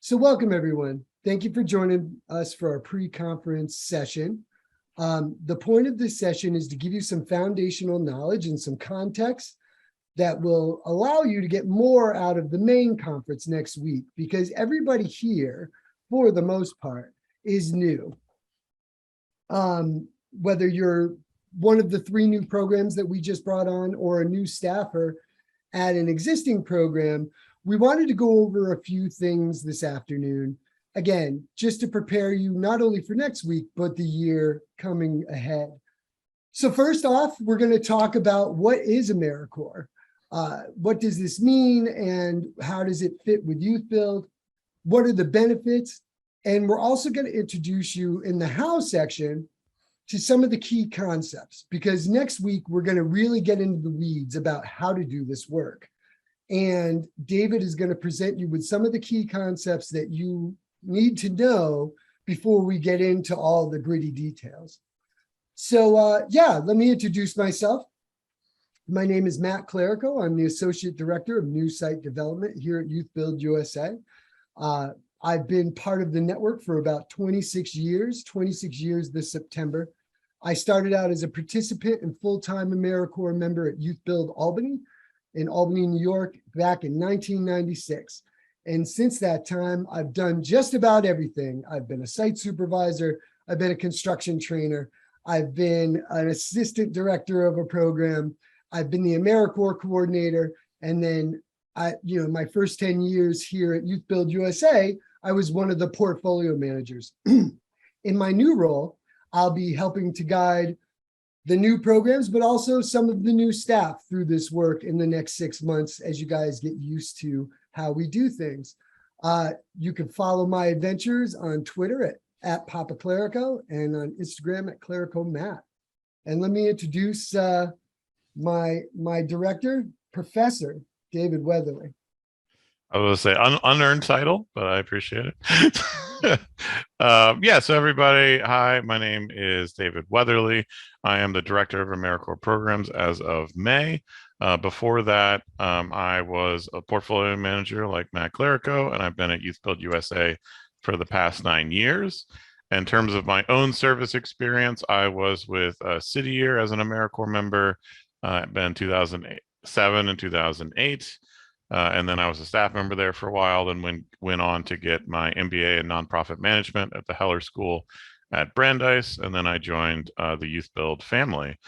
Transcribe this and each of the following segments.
So welcome, everyone. Thank you for joining us for our pre-conference session. The point of this session is to give you some foundational knowledge and some context that will allow you to get more out of the main conference next week, because everybody here, for the most part, is new. Whether you're one of the 3 new programs that we just brought on or a new staffer at an existing program, we wanted to go over a few things this afternoon. Again, just to prepare you not only for next week, but the year coming ahead. So first off, we're going to talk about what is AmeriCorps. What does this mean and how does it fit with YouthBuild? What are the benefits? And we're also going to introduce you in the how section to some of the key concepts, because next week we're going to really get into the weeds about how to do this work. And David is going to present you with some of the key concepts that you need to know before we get into all the gritty details. So yeah, let me introduce myself. My name is Matt Clerico. I'm the Associate Director of New Site Development here at YouthBuild USA. I've been part of the network for about 26 years this September. I started out as a participant and full-time AmeriCorps member at YouthBuild Albany in Albany, New York, back in 1996. And since that time, I've done just about everything. I've been a site supervisor. I've been a construction trainer. I've been an assistant director of a program. I've been the AmeriCorps coordinator. And then my first 10 years here at YouthBuild USA, I was one of the portfolio managers. In my new role, I'll be helping to guide the new programs, but also some of the new staff through this work in the next 6 months as you guys get used to how we do things. You can follow my adventures on Twitter at Papa Clerico and on Instagram at Clerico Matt. And let me introduce my director, Professor David Weatherly. I was going to say unearned title, but I appreciate it. So everybody, hi, my name is David Weatherly. I am the Director of AmeriCorps Programs as of May. Before that, I was a portfolio manager like Matt Clerico, and I've been at YouthBuild USA for the past 9 years. In terms of my own service experience, I was with City Year as an AmeriCorps member, been 2007 and 2008. And then I was a staff member there for a while, then went on to get my MBA in nonprofit management at the Heller School at Brandeis, and then I joined the YouthBuild family.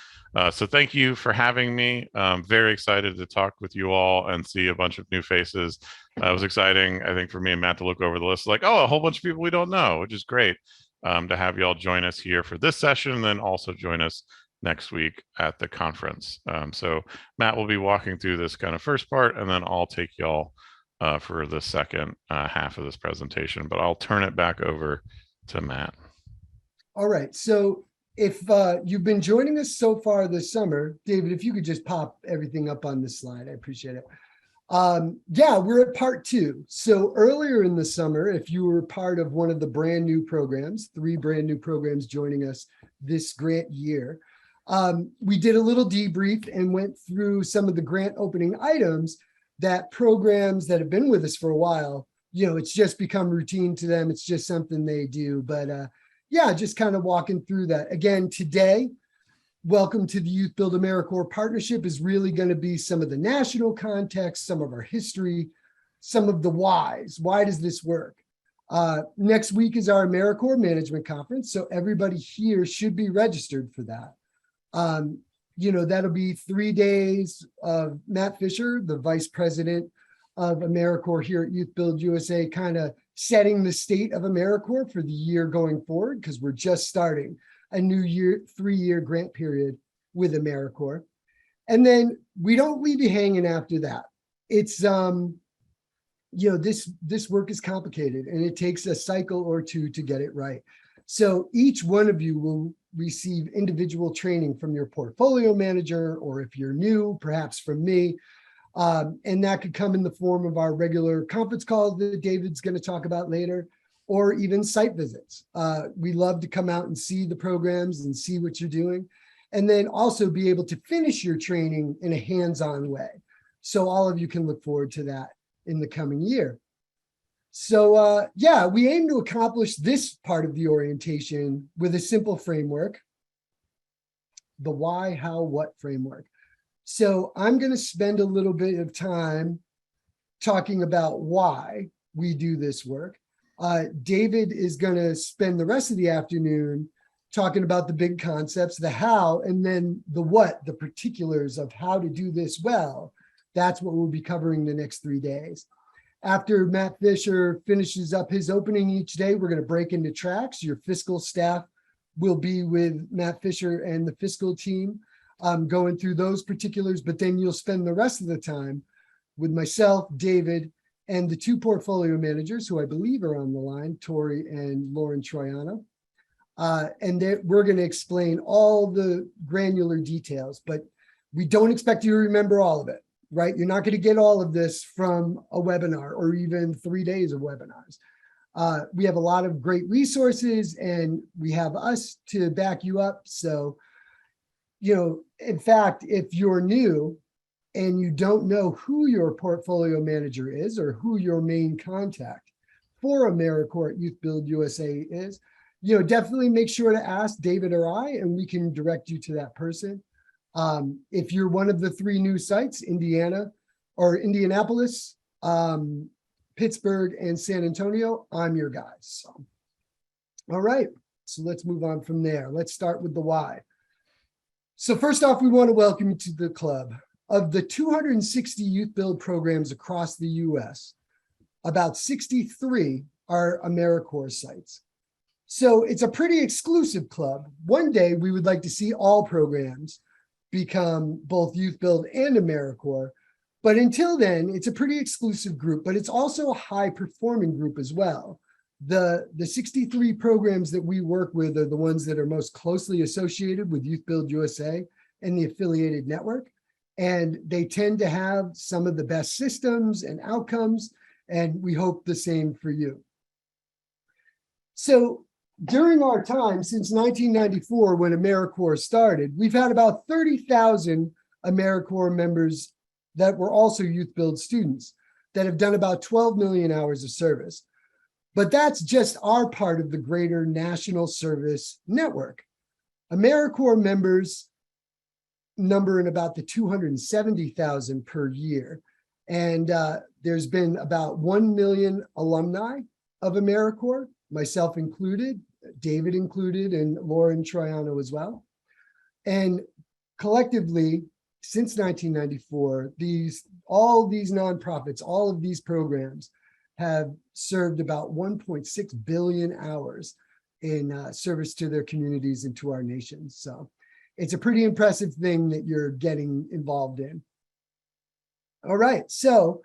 So thank you for having me. I'm very excited to talk with you all and see a bunch of new faces. It was exciting, I think, for me and Matt to look over the list, like, oh, a whole bunch of people we don't know, which is great to have you all join us here for this session, and then also join us next week at the conference. So Matt will be walking through this kind of first part, and then I'll take y'all for the second half of this presentation, but I'll turn it back over to Matt. All right, so if you've been joining us so far this summer, David, if you could just pop everything up on this slide, I appreciate it. Yeah, we're at part 2. So earlier in the summer, if you were part of one of the brand new programs, 3 brand new programs joining us this grant year, we did a little debrief and went through some of the grant opening items that programs that have been with us for a while, it's just become routine to them. It's just something they do. But yeah, just kind of walking through that. Again, today, welcome to the YouthBuild AmeriCorps Partnership is really going to be some of the national context, some of our history, some of the whys. Why does this work? Next week is our AmeriCorps Management Conference, so everybody here should be registered for that. That'll be 3 days of Matt Fisher, the Vice President of AmeriCorps here at YouthBuild USA, kind of setting the state of AmeriCorps for the year going forward, because we're just starting a new year, 3-year grant period with AmeriCorps. And then we don't leave you hanging after that. It's, this work is complicated and it takes a cycle or 2 to get it right. So each one of you will receive individual training from your portfolio manager, or if you're new, perhaps from me. And that could come in the form of our regular conference calls that David's going to talk about later, or even site visits. We love to come out and see the programs and see what you're doing, and then also be able to finish your training in a hands-on way. So all of you can look forward to that in the coming year. So yeah, we aim to accomplish this part of the orientation with a simple framework, the why, how, what framework. So I'm going to spend a little bit of time talking about why we do this work. David is going to spend the rest of the afternoon talking about the big concepts, the how, and then the what, the particulars of how to do this well. That's what we'll be covering the next 3 days. After Matt Fisher finishes up his opening each day, we're going to break into tracks. Your fiscal staff will be with Matt Fisher and the fiscal team going through those particulars, but then you'll spend the rest of the time with myself, David, and the 2 portfolio managers who I believe are on the line, Tori and Lauren Troiano. And we're going to explain all the granular details, but we don't expect you to remember all of it, right? You're not going to get all of this from a webinar or even 3 days of webinars. We have a lot of great resources and we have us to back you up. So, in fact, if you're new and you don't know who your portfolio manager is or who your main contact for AmeriCorps YouthBuild USA is, definitely make sure to ask David or I, and we can direct you to that person. If you're one of the 3 new sites, Indiana or Indianapolis, Pittsburgh, and San Antonio, I'm your guy. So, all right, so let's move on from there. Let's start with the why. So first off, we want to welcome you to the club. Of the 260 Youth Build programs across the US, about 63 are AmeriCorps sites. So it's a pretty exclusive club. One day we would like to see all programs become both Youth Build and AmeriCorps. But until then, it's a pretty exclusive group, but it's also a high performing group as well. The 63 programs that we work with are the ones that are most closely associated with YouthBuild USA and the affiliated network. And they tend to have some of the best systems and outcomes, and we hope the same for you. So during our time since 1994, when AmeriCorps started, we've had about 30,000 AmeriCorps members that were also Youth Build students that have done about 12 million hours of service. But that's just our part of the greater national service network. AmeriCorps members number in about the 270,000 per year. And there's been about 1 million alumni of AmeriCorps, myself included, David included, and Lauren Troiano as well. And collectively, since 1994, all these nonprofits, all of these programs have served about 1.6 billion hours in service to their communities and to our nation. So it's a pretty impressive thing that you're getting involved in. All right, so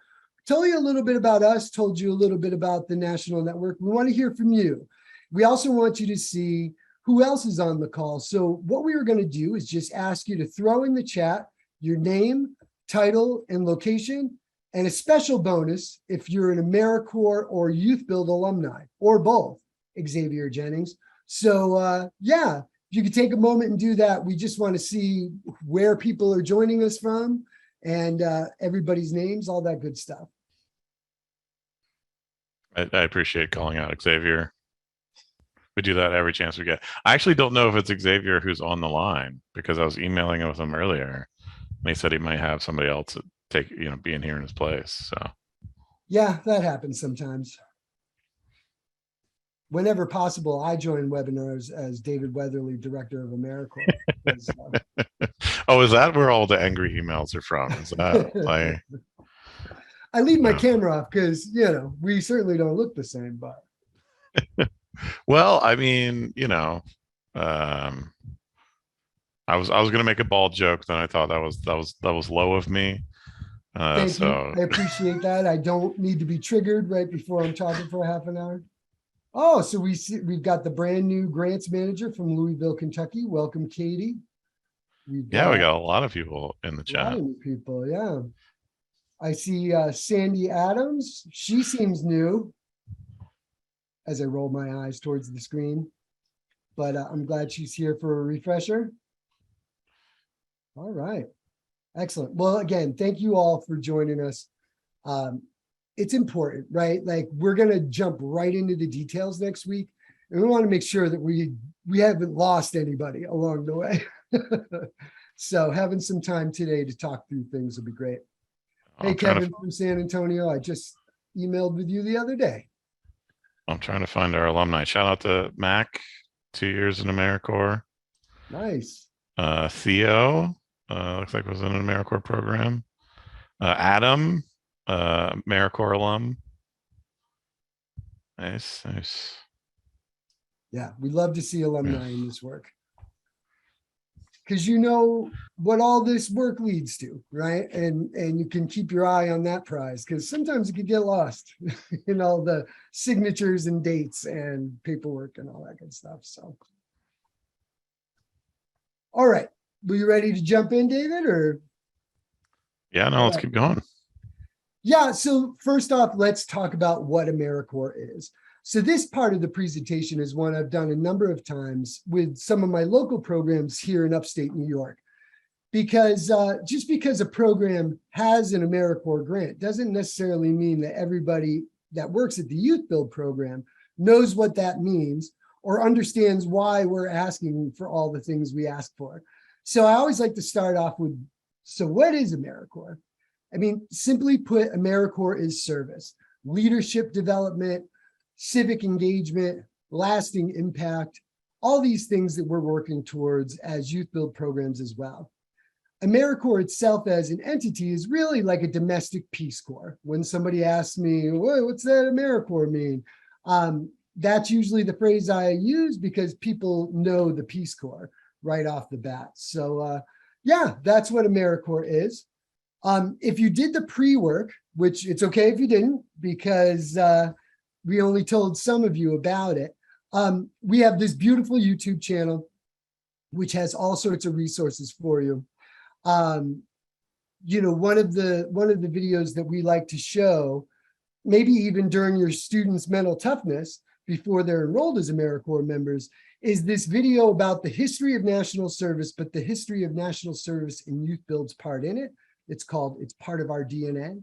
told you a little bit about us, told you a little bit about the national network. We want to hear from you. We also want you to see who else is on the call. So what we are going to do is just ask you to throw in the chat your name, title, and location, and a special bonus if you're an AmeriCorps or Youth Build alumni, or both, Xavier Jennings. So yeah, if you could take a moment and do that. We just want to see where people are joining us from and everybody's names, all that good stuff. I appreciate calling out Xavier. We do that every chance we get. I actually don't know if it's Xavier who's on the line because I was emailing with him earlier. And he said he might have somebody else being here in his place. So yeah, that happens sometimes. Whenever possible, I join webinars as David Weatherly, Director of AmeriCorps. Oh, is that where all the angry emails are from? Is that I leave my camera off because we certainly don't look the same, but well, I mean, I was going to make a bald joke, then I thought that was low of me. Thank you. I appreciate that. I don't need to be triggered right before I'm talking for half an hour. Oh, so we've got the brand new grants manager from Louisville, Kentucky. Welcome, Katie. We got a lot of people in the chat. A lot of new people, yeah. I see Sandy Adams. She seems new as I roll my eyes towards the screen, but I'm glad she's here for a refresher. All right. Excellent. Well, again, thank you all for joining us. it's important, right? Like we're going to jump right into the details next week. And we want to make sure that we haven't lost anybody along the way. So having some time today to talk through things will be great. Hey, I'm trying to Kevin from San Antonio, I just emailed with you the other day. I'm trying to find our alumni. Shout out to Mac, 2 years in AmeriCorps. Nice. Theo, looks like was in an AmeriCorps program. Adam, AmeriCorps alum. Nice, nice. Yeah, we love to see alumni in this work. Because you know what all this work leads to, right? And you can keep your eye on that prize because sometimes it can get lost in all the signatures and dates and paperwork and all that good stuff. So, all right, were you ready to jump in, David? Or Yeah, no, let's keep going. yeah, so first off, let's talk about what AmeriCorps is. So this part of the presentation is one I've done a number of times with some of my local programs here in upstate New York. Because just because a program has an AmeriCorps grant doesn't necessarily mean that everybody that works at the YouthBuild program knows what that means or understands why we're asking for all the things we ask for. So I always like to start off with, so what is AmeriCorps? I mean, simply put, AmeriCorps is service, leadership development, civic engagement, lasting impact, all these things that we're working towards as YouthBuild programs as well. AmeriCorps itself as an entity is really like a domestic Peace Corps. When somebody asks me, what's that AmeriCorps mean? That's usually the phrase I use because people know the Peace Corps right off the bat. So yeah, that's what AmeriCorps is. If you did the pre-work, which it's okay if you didn't, because we only told some of you about it. We have this beautiful YouTube channel, which has all sorts of resources for you. You know, one of the videos that we like to show, maybe even during your students' mental toughness before they're enrolled as AmeriCorps members, is this video about the history of national service, but the history of national service in YouthBuild's part in it. It's called It's Part of Our DNA,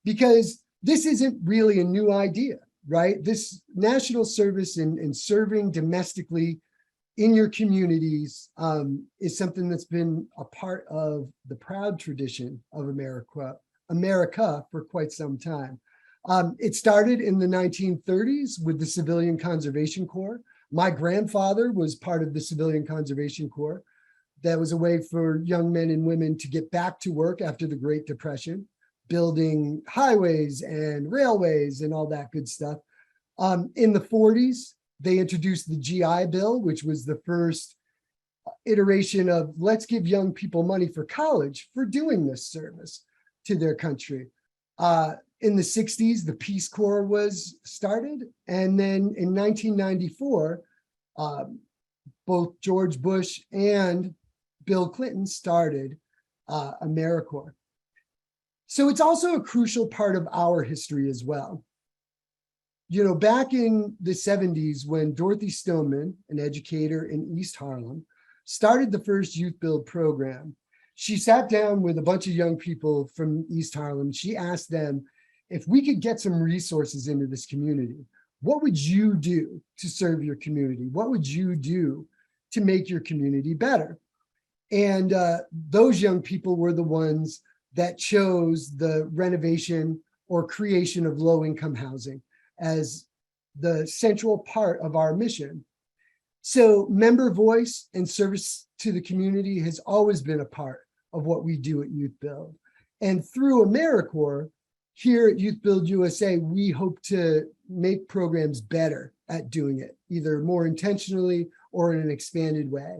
because this isn't really a new idea, right? This national service and serving domestically in your communities is something that's been a part of the proud tradition of America for quite some time. It started in the 1930s with the Civilian Conservation Corps. My grandfather was part of the Civilian Conservation Corps. That was a way for young men and women to get back to work after the Great Depression, building highways and railways and all that good stuff. In the 40s, they introduced the GI Bill, which was the first iteration of let's give young people money for college for doing this service to their country. In the 60s, the Peace Corps was started. And then in 1994, both George Bush and Bill Clinton started AmeriCorps. So it's also a crucial part of our history as well. You know, back in the 70s, when Dorothy Stoneman, an educator in East Harlem, started the first YouthBuild program, she sat down with a bunch of young people from East Harlem. She asked them, if we could get some resources into this community, what would you do to serve your community? What would you do to make your community better? And those young people were the ones that chose the renovation or creation of low-income housing as the central part of our mission. So member voice and service to the community has always been a part of what we do at YouthBuild. And through AmeriCorps, here at YouthBuild USA, we hope to make programs better at doing it, either more intentionally or in an expanded way.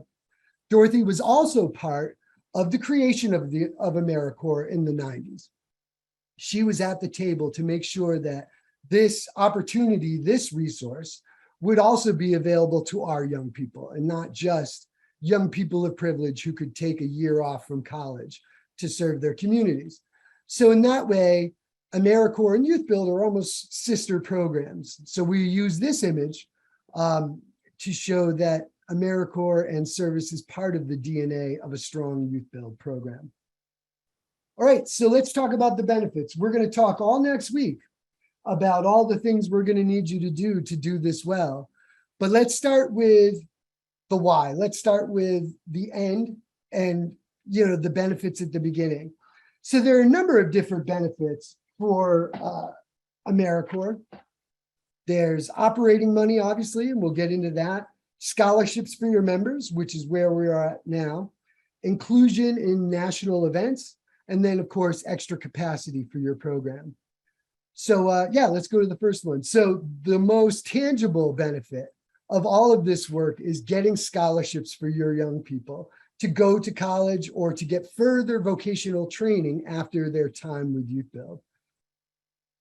Dorothy was also part of the creation of AmeriCorps in the 90s. She was at the table to make sure that this opportunity, this resource, would also be available to our young people and not just young people of privilege who could take a year off from college to serve their communities. So in that way, AmeriCorps and YouthBuild are almost sister programs. So we use this image to show that AmeriCorps and service is part of the DNA of a strong YouthBuild program. All right, so let's talk about the benefits. We're going to talk all next week about all the things we're going to need you to do this well. But let's start with the why. Let's start with the end and, the benefits at the beginning. So there are a number of different benefits for AmeriCorps. There's operating money, obviously, and we'll get into that. Scholarships for your members, which is where we are at now. Inclusion in national events. And then, of course, extra capacity for your program. So, yeah, let's go to the first one. So the most tangible benefit of all of this work is getting scholarships for your young people to go to college or to get further vocational training after their time with YouthBuild.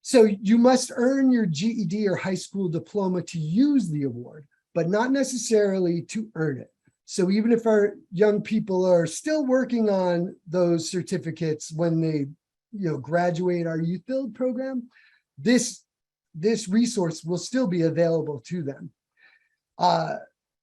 So you must earn your GED or high school diploma to use the award, but not necessarily to earn it. So even if our young people are still working on those certificates when they, graduate our YouthBuild program, this resource will still be available to them.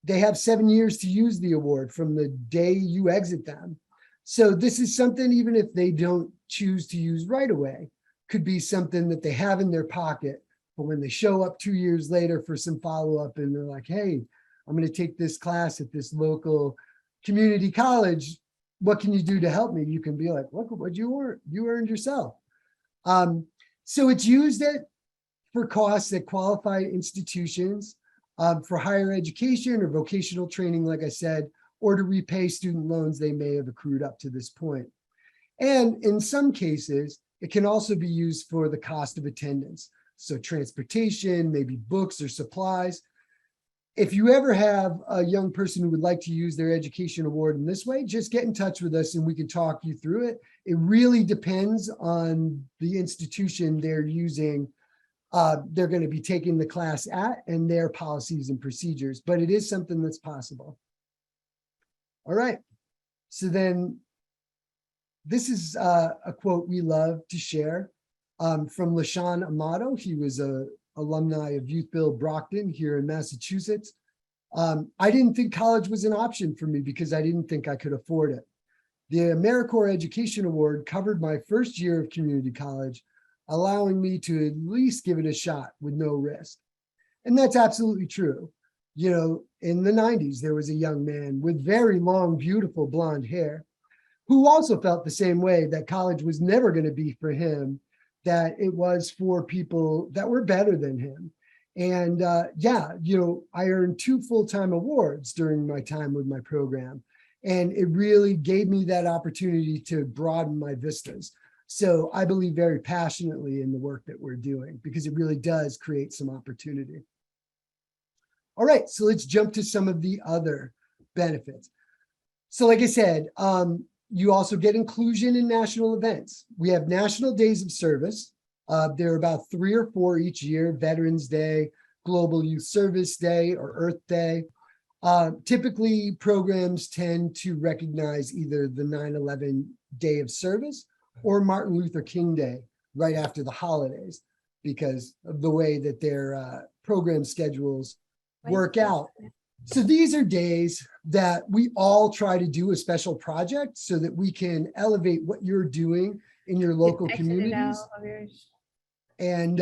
They have 7 years to use the award from the day you exit them. So this is something, even if they don't choose to use right away, could be something that they have in their pocket. But when they show up 2 years later for some follow-up and they're like, hey, I'm going to take this class at this local community college. What can you do to help me? You can be like, look at what you earned yourself. So it's used for costs at qualified institutions for higher education or vocational training, like I said, or to repay student loans they may have accrued up to this point. And in some cases, it can also be used for the cost of attendance. So transportation, maybe books or supplies. If you ever have a young person who would like to use their education award in this way, just get in touch with us and we can talk you through it. It really depends on the institution they're using. They're going to be taking the class at and their policies and procedures, but it is something that's possible. All right. So then this is a quote we love to share from LaShawn Amato. He was a alumni of YouthBuild Brockton here in Massachusetts. I didn't think college was an option for me because I didn't think I could afford it. The AmeriCorps Education Award covered my first year of community college, allowing me to at least give it a shot with no risk. And that's absolutely true. In the 90s, there was a young man with very long, beautiful blonde hair who also felt the same way, that college was never going to be for him, that it was for people that were better than him. And I earned 2 full-time awards during my time with my program. And it really gave me that opportunity to broaden my vistas. So I believe very passionately in the work that we're doing because it really does create some opportunity. All right, so let's jump to some of the other benefits. So like I said, you also get inclusion in national events. We have national days of service. There are about 3 or 4 each year: Veterans Day, Global Youth Service Day, or Earth Day. Typically, programs tend to recognize either the 9/11 Day of Service or Martin Luther King Day right after the holidays because of the way that their program schedules work out. So these are days that we all try to do a special project so that we can elevate what you're doing in your local communities. And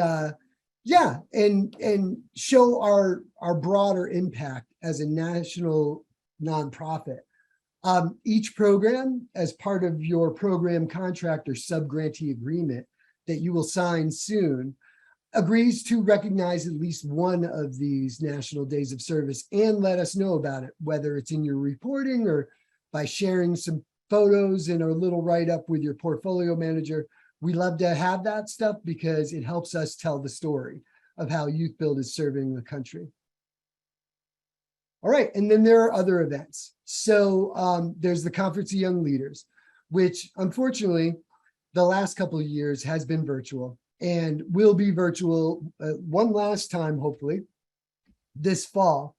and show our broader impact as a national nonprofit. Each program, as part of your program contract or subgrantee agreement that you will sign soon, agrees to recognize at least one of these national days of service and let us know about it, whether it's in your reporting or by sharing some photos in a little write-up with your portfolio manager. We love to have that stuff because it helps us tell the story of how YouthBuild is serving the country. All right, and then there are other events. So there's the Conference of Young Leaders, which unfortunately, the last couple of years has been virtual and will be virtual one last time, hopefully, this fall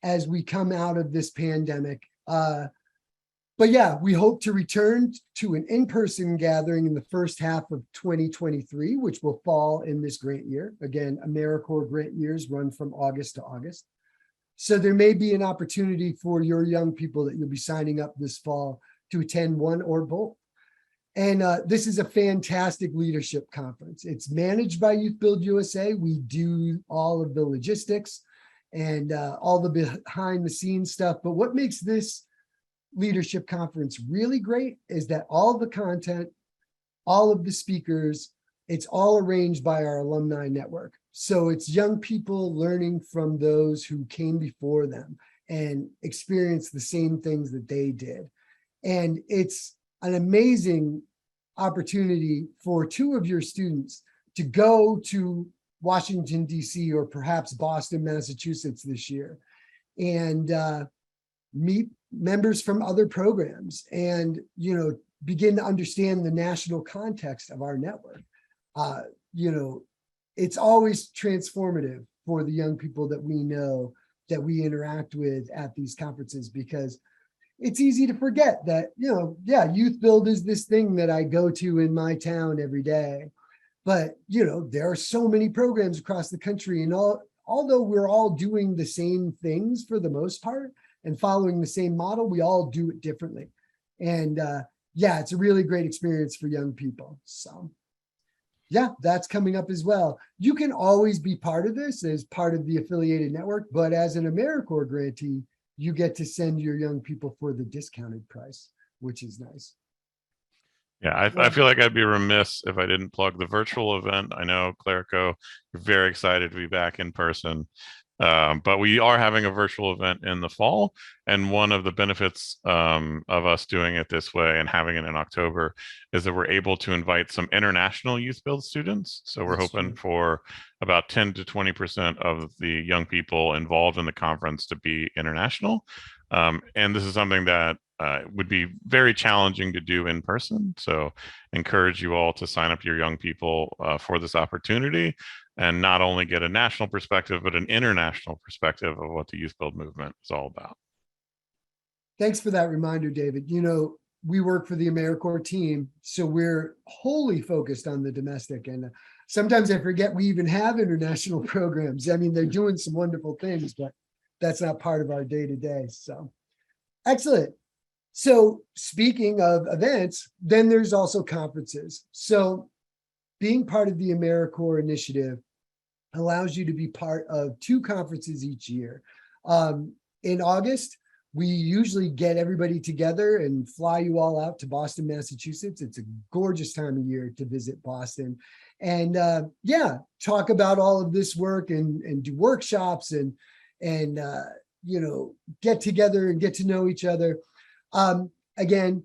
as we come out of this pandemic. But yeah, we hope to return to an in-person gathering in the first half of 2023, which will fall in this grant year. Again, AmeriCorps grant years run from August to August. So there may be an opportunity for your young people that you'll be signing up this fall to attend one or both. And this is a fantastic leadership conference. It's managed by YouthBuild USA. We do all of the logistics and all the behind the scenes stuff. But what makes this leadership conference really great is that all the content, all of the speakers, it's all arranged by our alumni network. So it's young people learning from those who came before them and experienced the same things that they did. And it's an amazing opportunity for two of your students to go to Washington, D.C., or perhaps Boston, Massachusetts this year and meet members from other programs and, begin to understand the national context of our network. It's always transformative for the young people that we know, that we interact with at these conferences, because it's easy to forget that, YouthBuild is this thing that I go to in my town every day. But, there are so many programs across the country, and although we're all doing the same things for the most part and following the same model, we all do it differently. And it's a really great experience for young people. So that's coming up as well. You can always be part of this as part of the affiliated network, but as an AmeriCorps grantee, you get to send your young people for the discounted price, which is nice. Yeah, I feel like I'd be remiss if I didn't plug the virtual event. I know, Clerico, you're very excited to be back in person. But we are having a virtual event in the fall. And one of the benefits of us doing it this way and having it in October is that we're able to invite some international YouthBuild students. So we're hoping for about 10 to 20% of the young people involved in the conference to be international. And this is something that would be very challenging to do in person. So encourage you all to sign up your young people for this opportunity and not only get a national perspective, but an international perspective of what the YouthBuild movement is all about. Thanks for that reminder, David. We work for the AmeriCorps team, so we're wholly focused on the domestic. And sometimes I forget we even have international programs. I mean, they're doing some wonderful things, but that's not part of our day-to-day. So excellent. So speaking of events, then there's also conferences. So being part of the AmeriCorps initiative allows you to be part of 2 conferences each year. In August, we usually get everybody together and fly you all out to Boston, Massachusetts. It's a gorgeous time of year to visit Boston. And talk about all of this work and do workshops and get together and get to know each other. Again,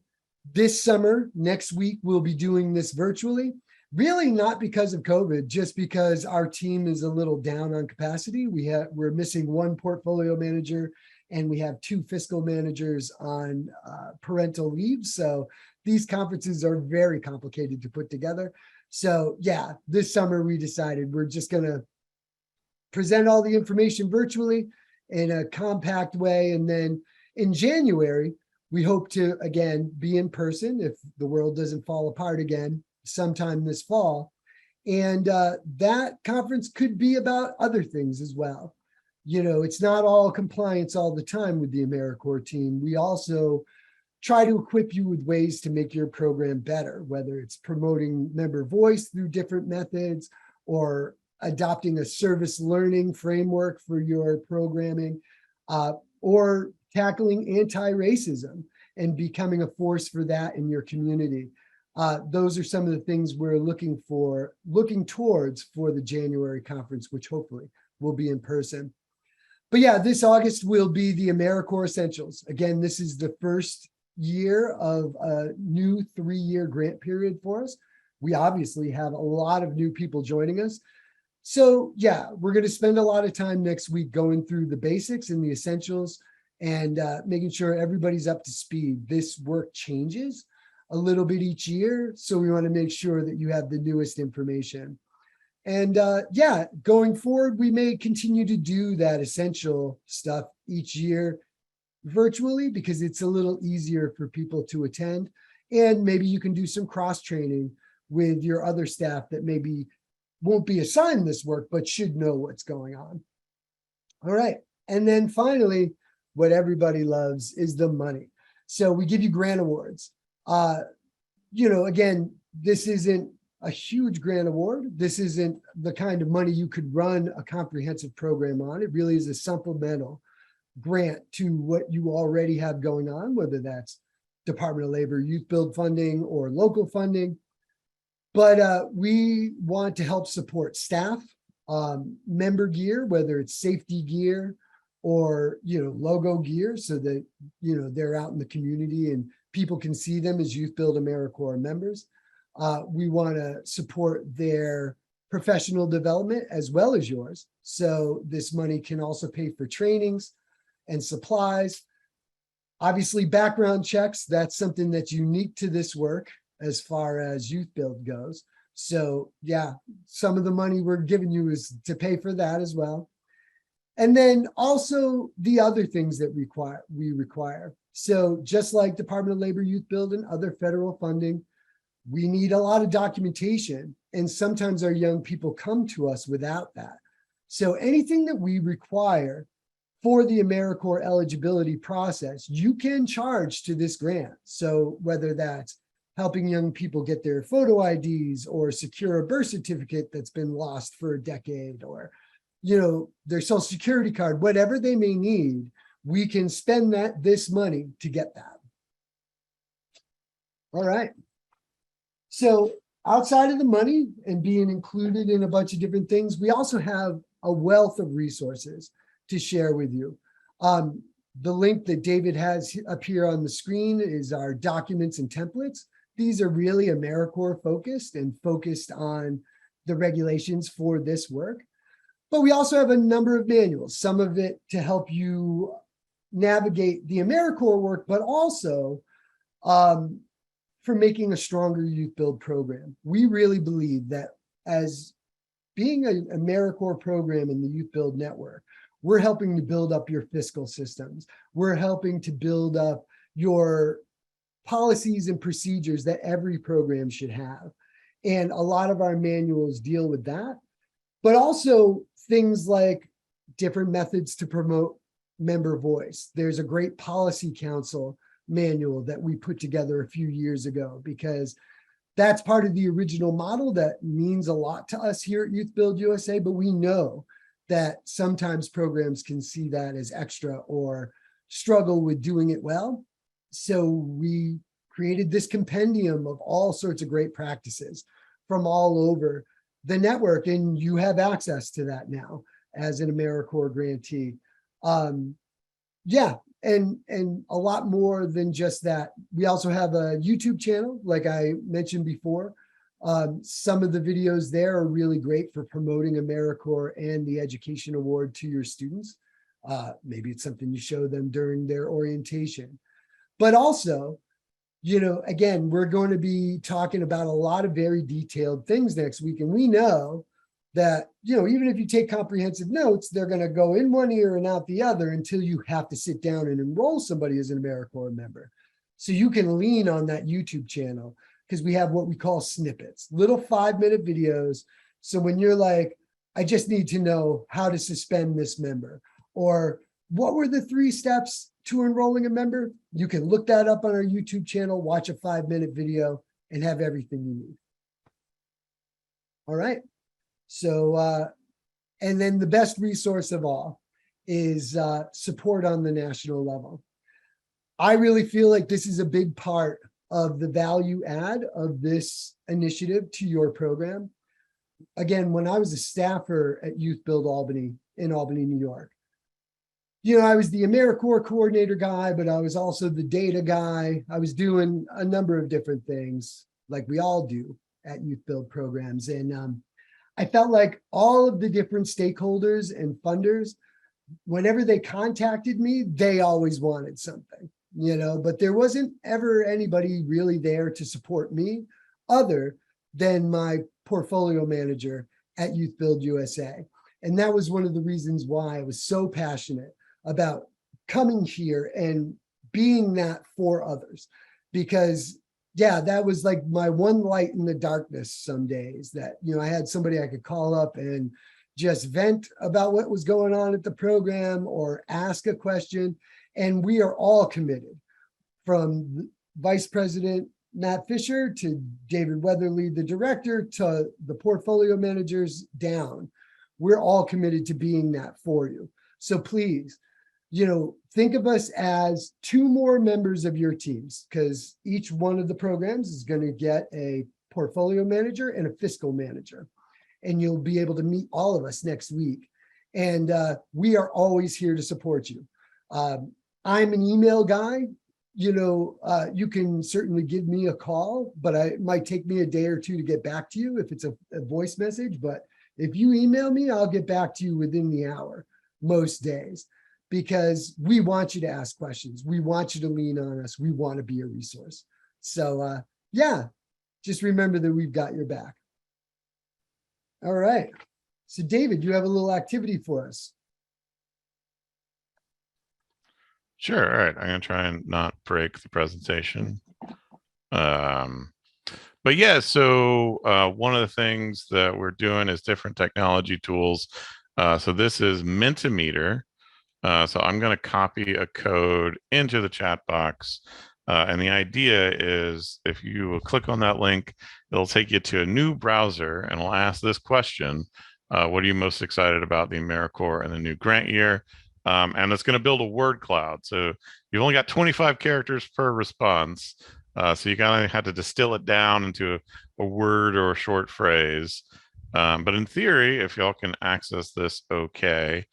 this summer, next week, we'll be doing this virtually. Really not because of COVID, just because our team is a little down on capacity. We're missing 1 portfolio manager and we have 2 fiscal managers on parental leave. So these conferences are very complicated to put together. So this summer we decided we're just going to present all the information virtually in a compact way. And then in January, we hope to, again, be in person if the world doesn't fall apart again sometime this fall. And that conference could be about other things as well. It's not all compliance all the time with the AmeriCorps team. We also try to equip you with ways to make your program better, whether it's promoting member voice through different methods or adopting a service learning framework for your programming, or tackling anti-racism and becoming a force for that in your community. Those are some of the things we're looking towards for the January conference, which hopefully will be in person. But this August will be the AmeriCorps Essentials. Again, this is the first year of a new 3-year grant period for us. We obviously have a lot of new people joining us. So we're going to spend a lot of time next week going through the basics and the essentials and making sure everybody's up to speed. This work changes a little bit each year, so we want to make sure that you have the newest information. And going forward, we may continue to do that essential stuff each year virtually because it's a little easier for people to attend. And maybe you can do some cross training with your other staff that maybe won't be assigned this work, but should know what's going on. All right. And then finally, what everybody loves is the money. So we give you grant awards. again, this isn't a huge grant award. This isn't the kind of money you could run a comprehensive program on. It really is a supplemental grant to what you already have going on, whether that's Department of Labor Youth Build funding or local funding. But we want to help support staff, member gear, whether it's safety gear or, logo gear, so that, they're out in the community and people can see them as YouthBuild AmeriCorps members. We want to support their professional development as well as yours. So this money can also pay for trainings and supplies. Obviously, background checks, that's something that's unique to this work as far as YouthBuild goes. So yeah, some of the money we're giving you is to pay for that as well. And then also the other things that we require. So just like Department of Labor Youth Build and other federal funding, we need a lot of documentation. And sometimes our young people come to us without that. So anything that we require for the AmeriCorps eligibility process, you can charge to this grant. So whether that's helping young people get their photo IDs or secure a birth certificate that's been lost for a decade, or, their social security card, whatever they may need, we can spend this money to get that. All right. So outside of the money and being included in a bunch of different things, we also have a wealth of resources to share with you. The link that David has up here on the screen is our documents and templates. These are really AmeriCorps focused and focused on the regulations for this work. But we also have a number of manuals, some of it to help you navigate the AmeriCorps work, but also for making a stronger youth build program. We really believe that as being an AmeriCorps program in the Youth Build Network, we're helping to build up your fiscal systems. We're helping to build up your policies and procedures that every program should have. And a lot of our manuals deal with that, but also things like different methods to promote member voice. There's a great policy council manual that we put together a few years ago, because that's part of the original model that means a lot to us here at Youth Build USA, but we know that sometimes programs can see that as extra or struggle with doing it well. So we created this compendium of all sorts of great practices from all over the network, and you have access to that now as an AmeriCorps grantee. Yeah, and a lot more than just that. We also have a YouTube channel, like I mentioned before. Some of the videos there are really great for promoting AmeriCorps and the Education Award to your students. Maybe it's something you show them during their orientation. But also, again, we're going to be talking about a lot of very detailed things next week. And we know that, even if you take comprehensive notes, they're going to go in one ear and out the other until you have to sit down and enroll somebody as an AmeriCorps member. So you can lean on that YouTube channel, because we have what we call snippets, little 5-minute videos. So when you're like, I just need to know how to suspend this member, or what were the 3 steps to enrolling a member, you can look that up on our YouTube channel, watch a 5-minute video, and have everything you need. All right. So, and then the best resource of all is support on the national level. I really feel like this is a big part of the value add of this initiative to your program. Again, when I was a staffer at Youth Build Albany in Albany, New York, I was the AmeriCorps coordinator guy, but I was also the data guy. I was doing a number of different things like we all do at Youth Build programs. And I felt like all of the different stakeholders and funders, whenever they contacted me, they always wanted something, but there wasn't ever anybody really there to support me other than my portfolio manager at Youth Build USA. And that was one of the reasons why I was so passionate about coming here and being that for others, because that was like my one light in the darkness some days, that, I had somebody I could call up and just vent about what was going on at the program or ask a question. And we are all committed, from Vice President Matt Fisher to David Weatherly, the director, to the portfolio managers down. We're all committed to being that for you. So please, think of us as 2 more members of your teams, because each one of the programs is going to get a portfolio manager and a fiscal manager. And you'll be able to meet all of us next week. And we are always here to support you. I'm an email guy. You can certainly give me a call, but it might take me a day or 2 to get back to you if it's a voice message. But if you email me, I'll get back to you within the hour most days, because we want you to ask questions. We want you to lean on us. We want to be a resource. So just remember that we've got your back. All right. So David, you have a little activity for us. Sure. All right. I'm going to try and not break the presentation. But yeah, so one of the things that we're doing is different technology tools. So this is Mentimeter. So I'm going to copy a code into the chat box. And the idea is if you will click on that link, it'll take you to a new browser and it'll ask this question. What are you most excited about the AmeriCorps and the new grant year? And it's going to build a word cloud. So you've only got 25 characters per response. So you kind of had to distill it down into a word or a short phrase. But in theory, if y'all can access this okay,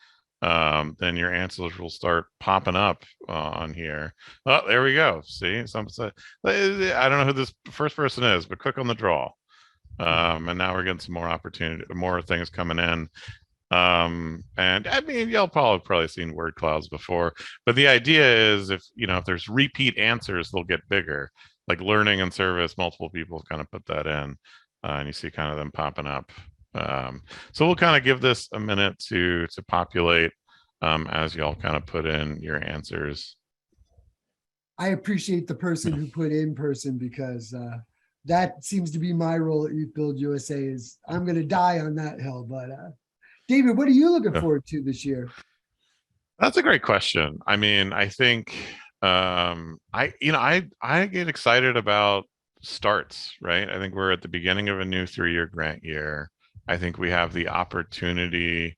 then your answers will start popping up on here. Oh, there we go. See, I don't know who this first person is, but click on the draw. And now we're getting some more opportunity, more things coming in. And I mean, y'all probably seen word clouds before, but the idea is if there's repeat answers, they'll get bigger. Like learning and service, multiple people kind of put that in, and you see kind of them popping up. So we'll kind of give this a minute to populate as y'all kind of put in your answers. I appreciate the person who put in person, because that seems to be my role at YouthBuild USA. Is I'm going to die on that hill. But David, what are you looking forward to this year? That's a great question. I mean, I think I get excited about starts, right? I think we're at the beginning of a new 3-year grant year. I think we have the opportunity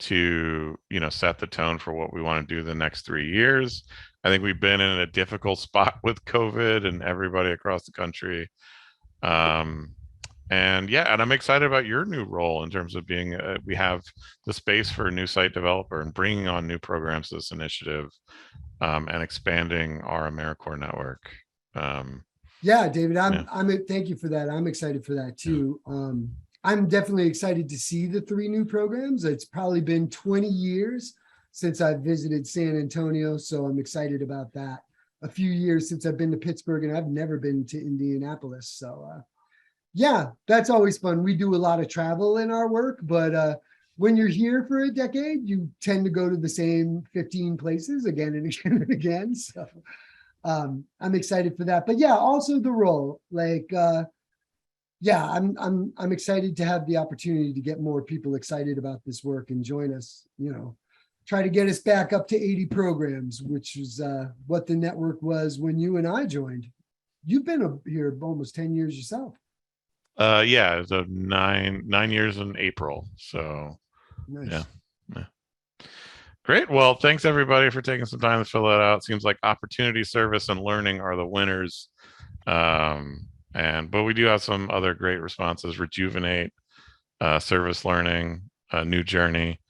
to, set the tone for what we want to do the next 3 years. I think we've been in a difficult spot with COVID and everybody across the country. And I'm excited about your new role in terms of being, we have the space for a new site developer and bringing on new programs to this initiative and expanding our AmeriCorps network. David, thank you for that. I'm excited for that too. I'm definitely excited to see the 3 new programs. It's probably been 20 years since I've visited San Antonio, so I'm excited about that. A few years since I've been to Pittsburgh, and I've never been to Indianapolis. So that's always fun. We do a lot of travel in our work, but when you're here for a decade, you tend to go to the same 15 places again and again and again. So I'm excited for that. But also the role, I'm excited to have the opportunity to get more people excited about this work and join us, try to get us back up to 80 programs, which is what the network was when you and I joined. You've been here almost 10 years yourself. So 9 years in April. So nice. Yeah. Great. Well, thanks everybody for taking some time to fill that out. Seems like opportunity, service, and learning are the winners. But we do have some other great responses: rejuvenate, service learning, new journey,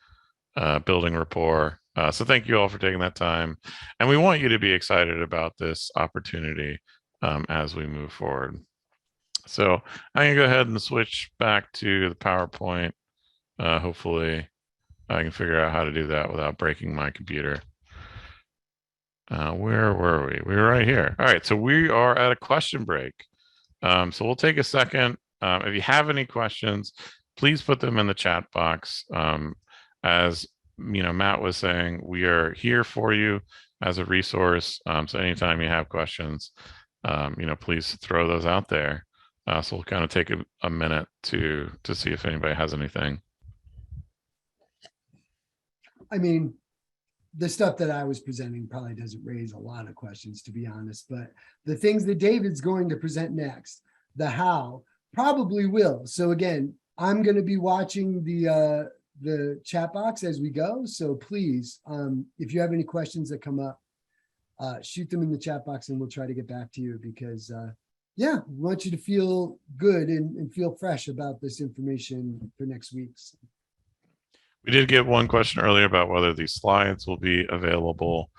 building rapport. So thank you all for taking that time. And we want you to be excited about this opportunity as we move forward. So I'm going to go ahead and switch back to the PowerPoint. Hopefully I can figure out how to do that without breaking my computer. Where were we? We were right here. All right. So we are at a question break. So we'll take a second. If you have any questions, please put them in the chat box. As Matt was saying, we are here for you as a resource. So anytime you have questions, please throw those out there. So we'll kind of take a minute to see if anybody has anything. I mean, the stuff that I was presenting probably doesn't raise a lot of questions, to be honest, but the things that David's going to present next, the how, probably will. So again, I'm going to be watching the chat box as we go. So please, if you have any questions that come up, shoot them in the chat box and we'll try to get back to you because, yeah, we want you to feel good and feel fresh about this information for next week's. We did get one question earlier about whether these slides will be available.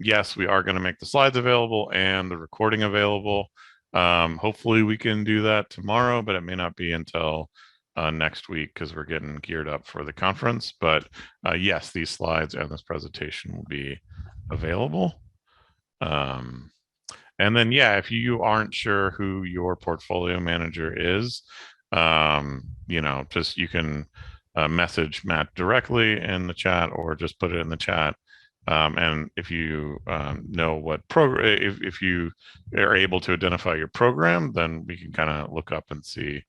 Yes, we are going to make the slides available and the recording available. Hopefully we can do that tomorrow, but it may not be until next week because we're getting geared up for the conference. But yes, these slides and this presentation will be available. And then, yeah, if you aren't sure who your portfolio manager is, just you can message Matt directly in the chat or just put it in the chat. And if you know what program, if you are able to identify your program, then we can kind of look up and see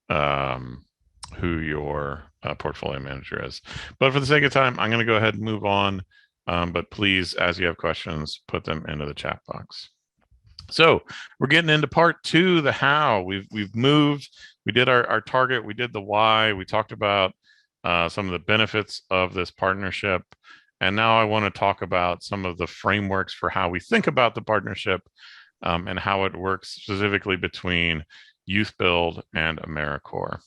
who your portfolio manager is. But for the sake of time, I'm going to go ahead and move on. But please, as you have questions, put them into the chat box. So we're getting into part two, the how. We've moved. We did our target. We did the why. We talked about some of the benefits of this partnership. And now I want to talk about some of the frameworks for how we think about the partnership and how it works specifically between YouthBuild and AmeriCorps.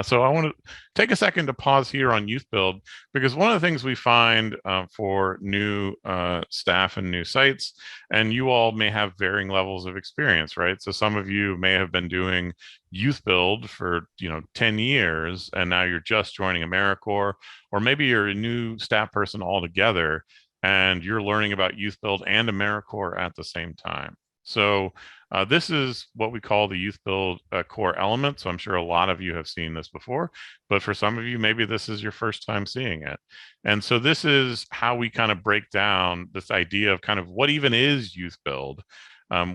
So I want to take a second to pause here on YouthBuild because one of the things we find for new staff and new sites, and you all may have varying levels of experience, right? So some of you may have been doing YouthBuild for 10 years, and now you're just joining AmeriCorps, or maybe you're a new staff person altogether, and you're learning about YouthBuild and AmeriCorps at the same time. So this is what we call the YouthBuild core element. So I'm sure a lot of you have seen this before, but for some of you, maybe this is your first time seeing it. And so this is how we kind of break down this idea of kind of what even is YouthBuild.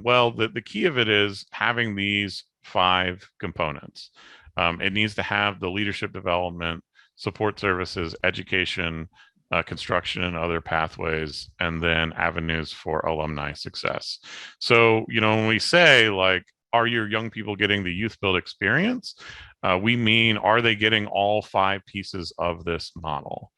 Well, the key of it is having these 5 components. It needs to have the leadership development, support services, education, construction and other pathways, and then avenues for alumni success. So, when we say like, are your young people getting the YouthBuild experience? We mean, are they getting all 5 pieces of this model?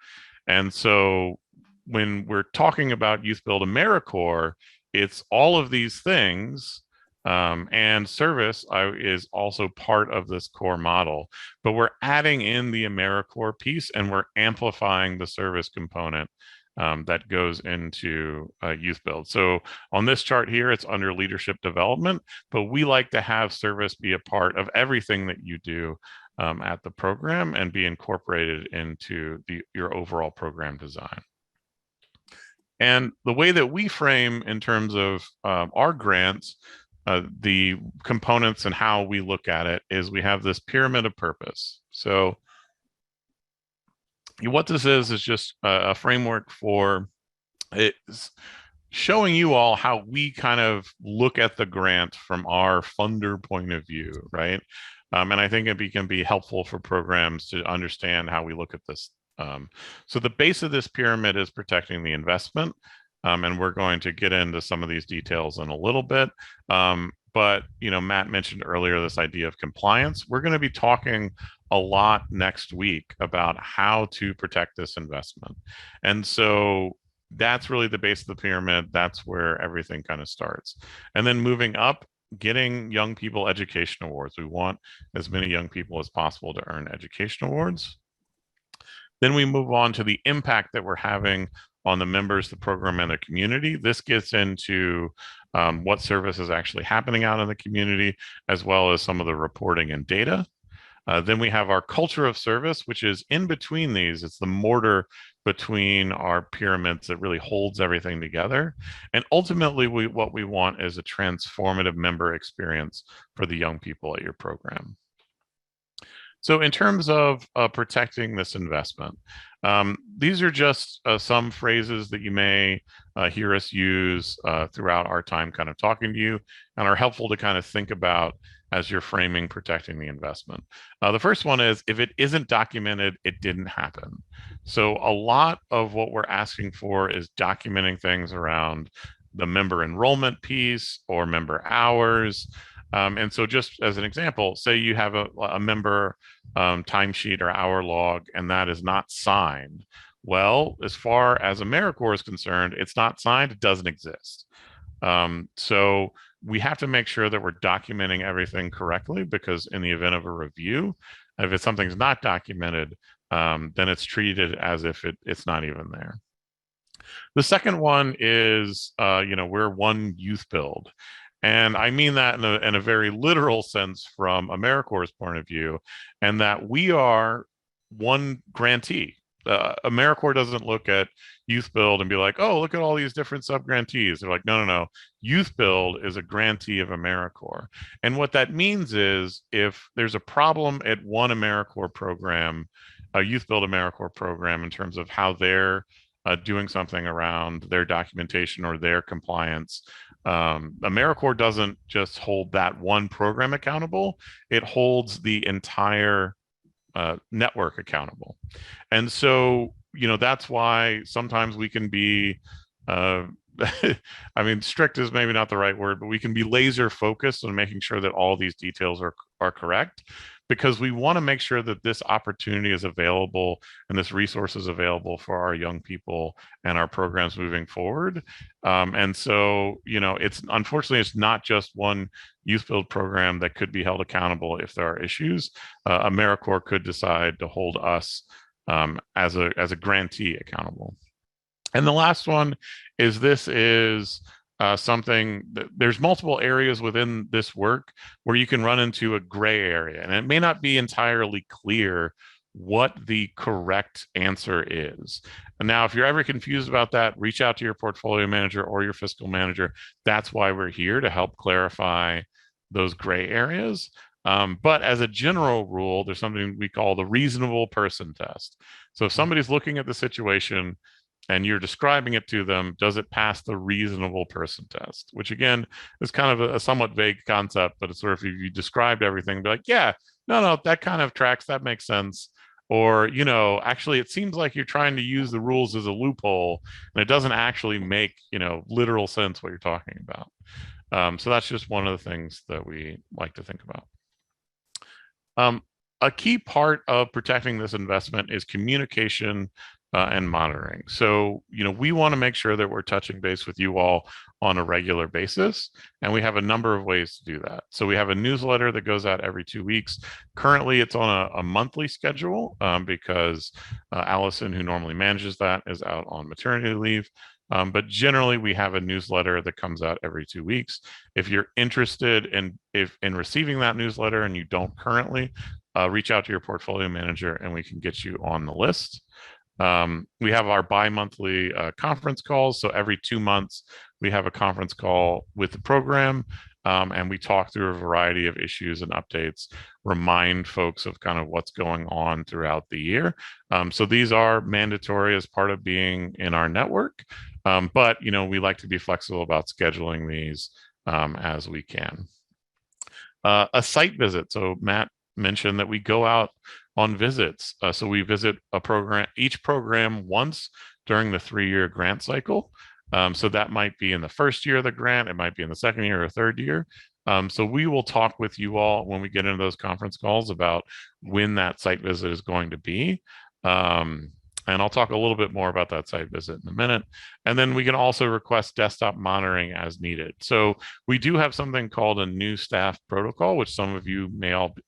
And so when we're talking about YouthBuild AmeriCorps, it's all of these things. And service is also part of this core model, but we're adding in the AmeriCorps piece and we're amplifying the service component that goes into YouthBuild. So on this chart here, it's under leadership development, but we like to have service be a part of everything that you do at the program and be incorporated into your overall program design. And the way that we frame in terms of our grants, the components and how we look at it is we have this pyramid of purpose. So what this is just a framework for it's showing you all how we kind of look at the grant from our funder point of view, right? And I think it can be helpful for programs to understand how we look at this. So the base of this pyramid is protecting the investment. And we're going to get into some of these details in a little bit. But, Matt mentioned earlier this idea of compliance. We're going to be talking a lot next week about how to protect this investment. And so that's really the base of the pyramid. That's where everything kind of starts. And then moving up, getting young people education awards. We want as many young people as possible to earn education awards. Then we move on to the impact that we're having on the members, the program, and the community. This gets into what service is actually happening out in the community, as well as some of the reporting and data. Then we have our culture of service, which is in between these. It's the mortar between our pyramids that really holds everything together. And ultimately, what we want is a transformative member experience for the young people at your program. So in terms of protecting this investment, these are just some phrases that you may hear us use throughout our time kind of talking to you and are helpful to kind of think about as you're framing protecting the investment. The first one is, if it isn't documented, it didn't happen. So a lot of what we're asking for is documenting things around the member enrollment piece or member hours. And so just as an example, say you have a member timesheet or hour log, and that is not signed. Well, as far as AmeriCorps is concerned, it's not signed, it doesn't exist. So we have to make sure that we're documenting everything correctly, because in the event of a review, if something's not documented, then it's treated as if it's not even there. The second one is, we're one YouthBuild. And I mean that in a very literal sense from AmeriCorps' point of view, and that we are one grantee. AmeriCorps doesn't look at YouthBuild and be like, oh, look at all these different subgrantees. They're like, no, no, no. YouthBuild is a grantee of AmeriCorps. And what that means is, if there's a problem at one AmeriCorps program, a YouthBuild AmeriCorps program, in terms of how they're doing something around their documentation or their compliance, AmeriCorps doesn't just hold that one program accountable, it holds the entire network accountable. And so, that's why sometimes we can be, I mean, strict is maybe not the right word, but we can be laser focused on making sure that all these details are correct, because we want to make sure that this opportunity is available and this resource is available for our young people and our programs moving forward. And so, unfortunately, it's not just one YouthBuild program that could be held accountable if there are issues. AmeriCorps could decide to hold us as a grantee accountable. And the last one is, this is something that there's multiple areas within this work where you can run into a gray area, and it may not be entirely clear what the correct answer is. And now, if you're ever confused about that, reach out to your portfolio manager or your fiscal manager. That's why we're here, to help clarify those gray areas. But as a general rule, there's something we call the reasonable person test. So if somebody's looking at the situation and you're describing it to them, does it pass the reasonable person test? Which, again, is kind of a somewhat vague concept, but it's sort of, if you described everything, be like, yeah, no, that kind of tracks, that makes sense. Or, actually, it seems like you're trying to use the rules as a loophole, and it doesn't actually make, literal sense what you're talking about. So that's just one of the things that we like to think about. A key part of protecting this investment is communication and monitoring. So, we want to make sure that we're touching base with you all on a regular basis, and we have a number of ways to do that. So we have a newsletter that goes out every 2 weeks. Currently, it's on a monthly schedule because Allison, who normally manages that, is out on maternity leave. But generally, we have a newsletter that comes out every 2 weeks. If you're interested in receiving that newsletter and you don't currently, reach out to your portfolio manager and we can get you on the list. We have our bi-monthly conference calls. So every 2 months, we have a conference call with the program, and we talk through a variety of issues and updates, remind folks of kind of what's going on throughout the year. So these are mandatory as part of being in our network, but we like to be flexible about scheduling these as we can. A site visit. So Matt mentioned that we go out on visits. So we visit each program once during the 3-year grant cycle. So that might be in the first year of the grant, it might be in the second year or third year. So we will talk with you all when we get into those conference calls about when that site visit is going to be. And I'll talk a little bit more about that site visit in a minute. And then we can also request desktop monitoring as needed. So we do have something called a new staff protocol, which some of you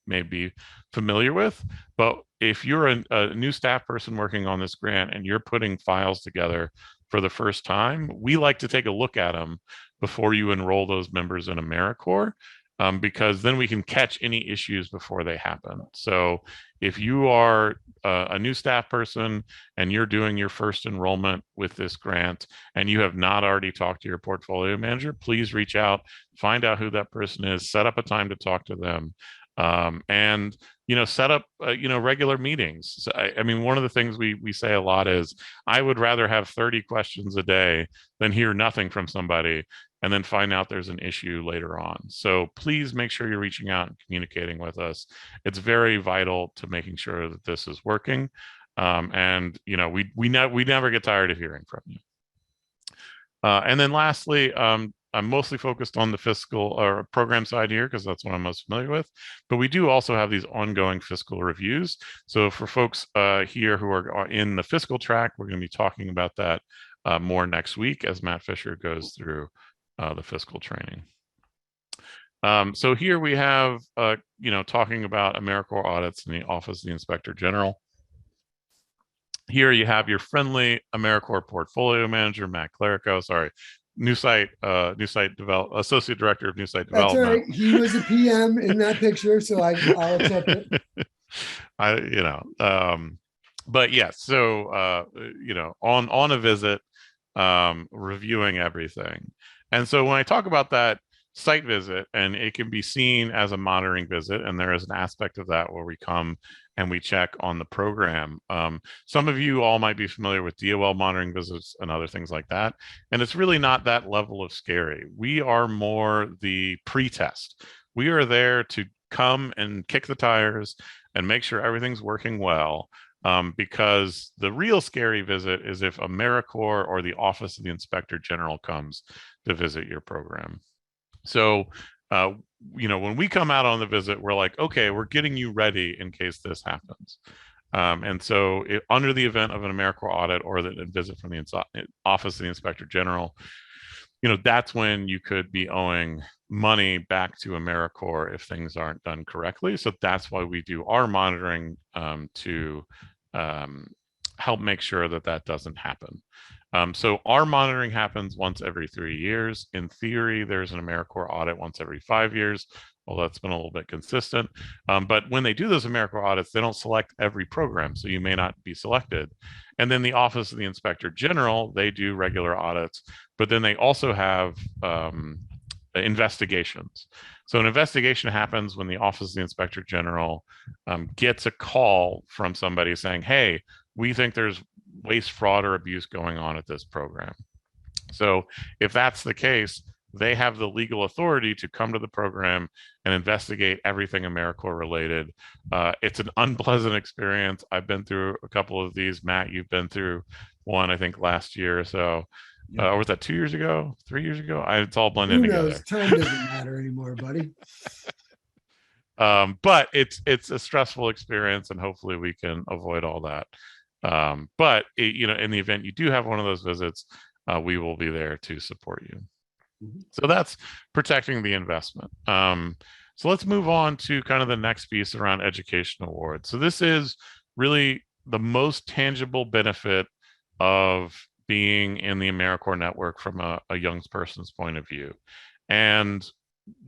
may be familiar with. But if you're a new staff person working on this grant and you're putting files together for the first time, we like to take a look at them before you enroll those members in AmeriCorps, because then we can catch any issues before they happen. So if you are a new staff person and you're doing your first enrollment with this grant and you have not already talked to your portfolio manager, please reach out, find out who that person is, set up a time to talk to them. And set up regular meetings. So I mean, one of the things we say a lot is, I would rather have 30 questions a day than hear nothing from somebody and then find out there's an issue later on. So please make sure you're reaching out and communicating with us. It's very vital to making sure that this is working. And we never get tired of hearing from you. And then lastly, I'm mostly focused on the fiscal or program side here because that's what I'm most familiar with. But we do also have these ongoing fiscal reviews. So for folks here who are in the fiscal track, we're going to be talking about that more next week as Matt Fisher goes through the fiscal training. So here we have, talking about AmeriCorps audits in the Office of the Inspector General. Here you have your friendly AmeriCorps portfolio manager, Matt Clerico. Sorry, associate director of new site development. That's all right. He was a PM in that picture, so I'll accept it. But yeah, so on a visit, reviewing everything. And so when I talk about that site visit, and it can be seen as a monitoring visit, and there is an aspect of that where we come and we check on the program. Some of you all might be familiar with DOL monitoring visits and other things like that. And it's really not that level of scary. We are more the pre-test. We are there to come and kick the tires and make sure everything's working well. Because the real scary visit is if AmeriCorps or the Office of the Inspector General comes to visit your program. So, when we come out on the visit, we're like, okay, we're getting you ready in case this happens. And so under the event of an AmeriCorps audit or a visit from the Office of the Inspector General, that's when you could be owing money back to AmeriCorps if things aren't done correctly. So that's why we do our monitoring to help make sure that that doesn't happen. So our monitoring happens once every 3 years. In theory, there's an AmeriCorps audit once every 5 years. Well, that's been a little bit consistent. But when they do those AmeriCorps audits, they don't select every program, so you may not be selected. And then the Office of the Inspector General, they do regular audits, but then they also have investigations. So an investigation happens when the Office of the Inspector General gets a call from somebody saying, hey, we think there's waste, fraud, or abuse going on at this program. So if that's the case, they have the legal authority to come to the program and investigate everything AmeriCorps related. It's an unpleasant experience. I've been through a couple of these. Matt, you've been through one, I think, last year or so. Or was that 2 years ago, 3 years ago? It's all blended together. Time doesn't matter anymore, buddy. But it's a stressful experience, and hopefully we can avoid all that. But in the event you do have one of those visits, we will be there to support you. Mm-hmm. So that's protecting the investment. So let's move on to kind of the next piece around education awards. So this is really the most tangible benefit of being in the AmeriCorps network from a young person's point of view. And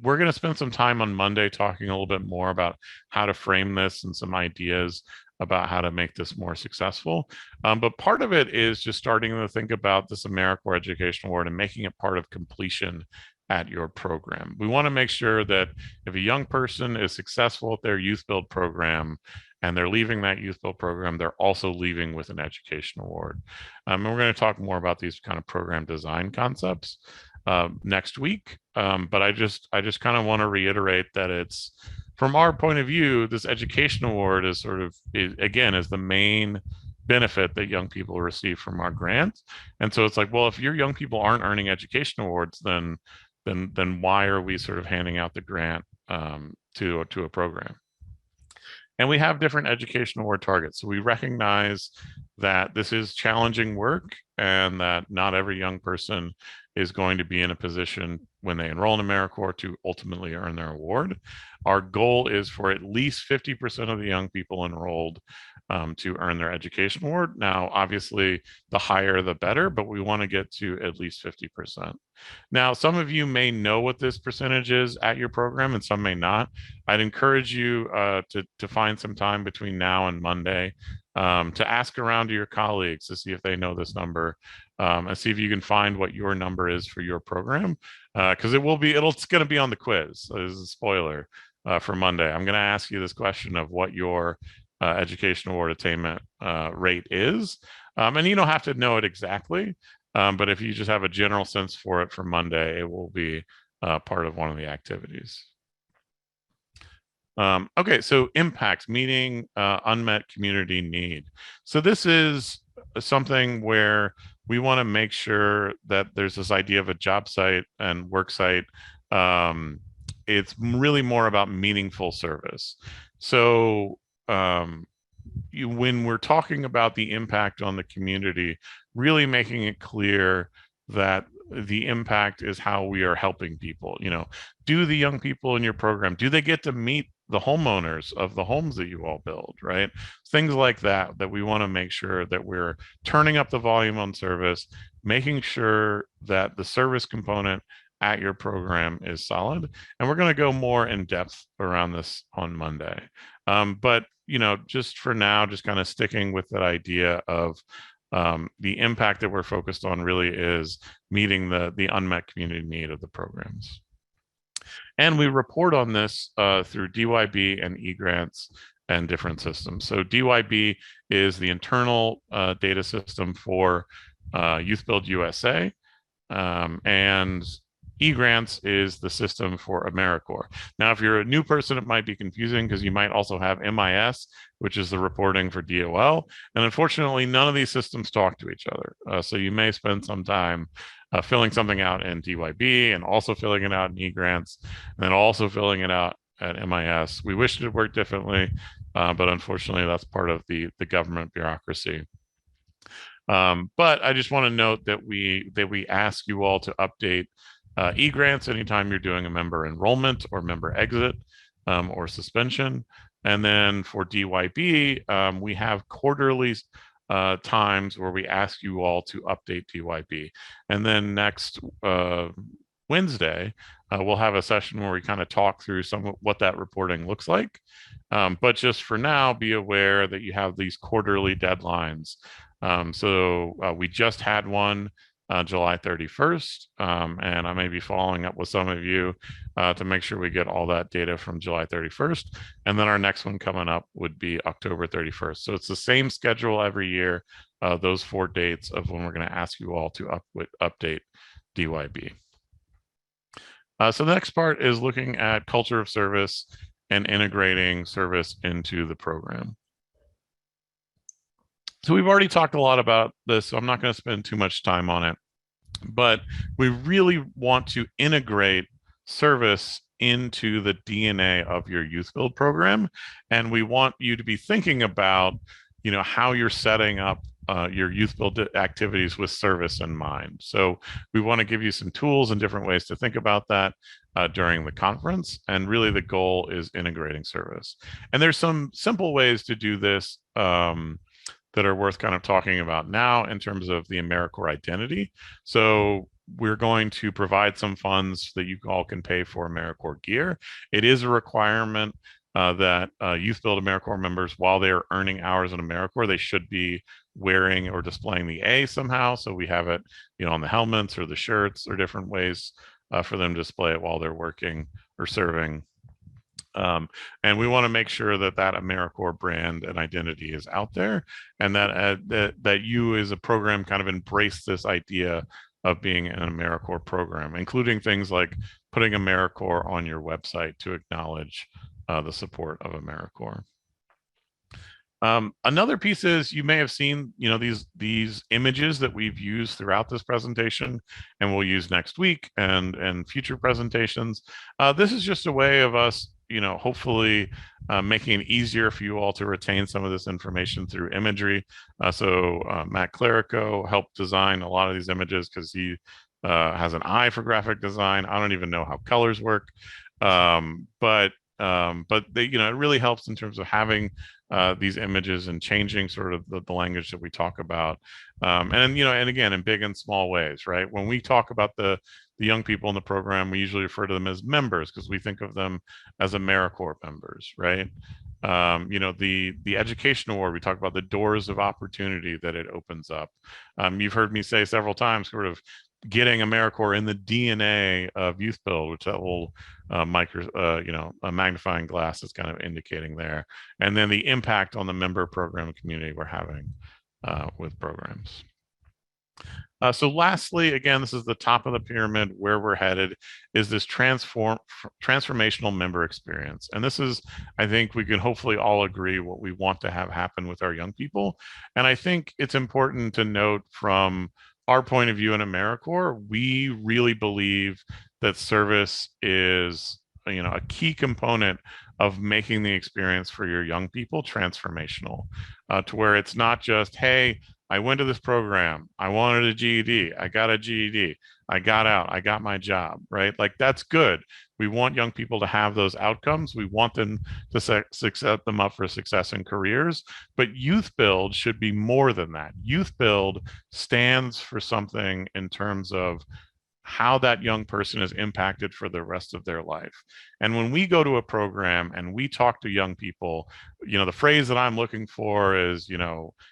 we're going to spend some time on Monday talking a little bit more about how to frame this and some ideas about how to make this more successful. But part of it is just starting to think about this AmeriCorps Education Award and making it part of completion at your program. We want to make sure that if a young person is successful at their YouthBuild program and they're leaving that YouthBuild program, they're also leaving with an education award. And we're going to talk more about these kind of program design concepts next week. But I just kind of want to reiterate that it's, from our point of view, this education award is is the main benefit that young people receive from our grant. And so it's like, well, if your young people aren't earning education awards, then why are we sort of handing out the grant to a program? And we have different education award targets. So we recognize that this is challenging work and that not every young person is going to be in a position when they enroll in AmeriCorps to ultimately earn their award. Our goal is for at least 50% of the young people enrolled to earn their education award. Now, obviously, the higher the better, but we want to get to at least 50%. Now, some of you may know what this percentage is at your program, and some may not. I'd encourage you to find some time between now and Monday to ask around to your colleagues to see if they know this number, and see if you can find what your number is for your program, because it's going to be on the quiz. So this is a spoiler. for Monday. I'm going to ask you this question of what your education award attainment rate is. And you don't have to know it exactly, but if you just have a general sense for it for Monday, it will be part of one of the activities. Okay, so impact, meeting unmet community need. So this is something where we want to make sure that there's this idea of a job site and work site. It's really more about meaningful service. So when we're talking about the impact on the community, really making it clear that the impact is how we are helping people. Do the young people in your program, do they get to meet the homeowners of the homes that you all build, right? Things like that we want to make sure that we're turning up the volume on service, making sure that the service component at your program is solid. And we're going to go more in depth around this on Monday. But just for now, just kind of sticking with that idea of the impact that we're focused on really is meeting the unmet community need of the programs. And we report on this through DYB and eGrants and different systems. So DYB is the internal data system for YouthBuild USA, and eGrants is the system for AmeriCorps. Now, if you're a new person, it might be confusing because you might also have MIS, which is the reporting for DOL. And unfortunately, none of these systems talk to each other. So you may spend some time filling something out in DYB and also filling it out in eGrants, and then also filling it out at MIS. We wish it worked differently, but unfortunately, that's part of the government bureaucracy. But I just want to note that we ask you all to update eGrants anytime you're doing a member enrollment or member exit or suspension. And then for DYB, we have quarterly times where we ask you all to update DYB. And then next Wednesday, we'll have a session where we kind of talk through some of what that reporting looks like. But just for now, be aware that you have these quarterly deadlines. So we just had one July 31st, and I may be following up with some of you to make sure we get all that data from July 31st. And then our next one coming up would be October 31st. So it's the same schedule every year, those 4 dates of when we're going to ask you all to update DYB. So the next part is looking at culture of service and integrating service into the program. So we've already talked a lot about this, so I'm not going to spend too much time on it, but we really want to integrate service into the DNA of your YouthBuild program. And we want you to be thinking about, how you're setting up your YouthBuild activities with service in mind. So we want to give you some tools and different ways to think about that during the conference. And really the goal is integrating service. And there's some simple ways to do this that are worth kind of talking about now in terms of the AmeriCorps identity. So we're going to provide some funds that you all can pay for AmeriCorps gear. It is a requirement that YouthBuild AmeriCorps members, while they're earning hours in AmeriCorps, they should be wearing or displaying the A somehow. So we have it, on the helmets or the shirts or different ways for them to display it while they're working or serving. And we want to make sure that AmeriCorps brand and identity is out there, and that you as a program kind of embrace this idea of being an AmeriCorps program, including things like putting AmeriCorps on your website to acknowledge the support of AmeriCorps. Another piece is you may have seen, these images that we've used throughout this presentation and we'll use next week and future presentations. This is just a way of us, hopefully making it easier for you all to retain some of this information through imagery. So Matt Clerico helped design a lot of these images because he has an eye for graphic design. I don't even know how colors work, but they, it really helps in terms of having these images and changing sort of the language that we talk about. And again, in big and small ways, right? When we talk about the young people in the program, we usually refer to them as members because we think of them as AmeriCorps members, right? The education award, we talk about the doors of opportunity that it opens up. You've heard me say several times, sort of getting AmeriCorps in the DNA of YouthBuild, which that little a magnifying glass is kind of indicating there, and then the impact on the member program community we're having with programs. So lastly, again, this is the top of the pyramid. Where we're headed is this transformational member experience. And this is, I think we can hopefully all agree what we want to have happen with our young people. And I think it's important to note from our point of view in AmeriCorps, we really believe that service is, a key component of making the experience for your young people transformational, to where it's not just, hey, I went to this program. I wanted a GED. I got a GED. I got out. I got my job, right? Like, that's good. We want young people to have those outcomes. We want them to set them up for success in careers. But YouthBuild should be more than that. YouthBuild stands for something in terms of how that young person is impacted for the rest of their life. And when we go to a program and we talk to young people, the phrase that I'm looking for is,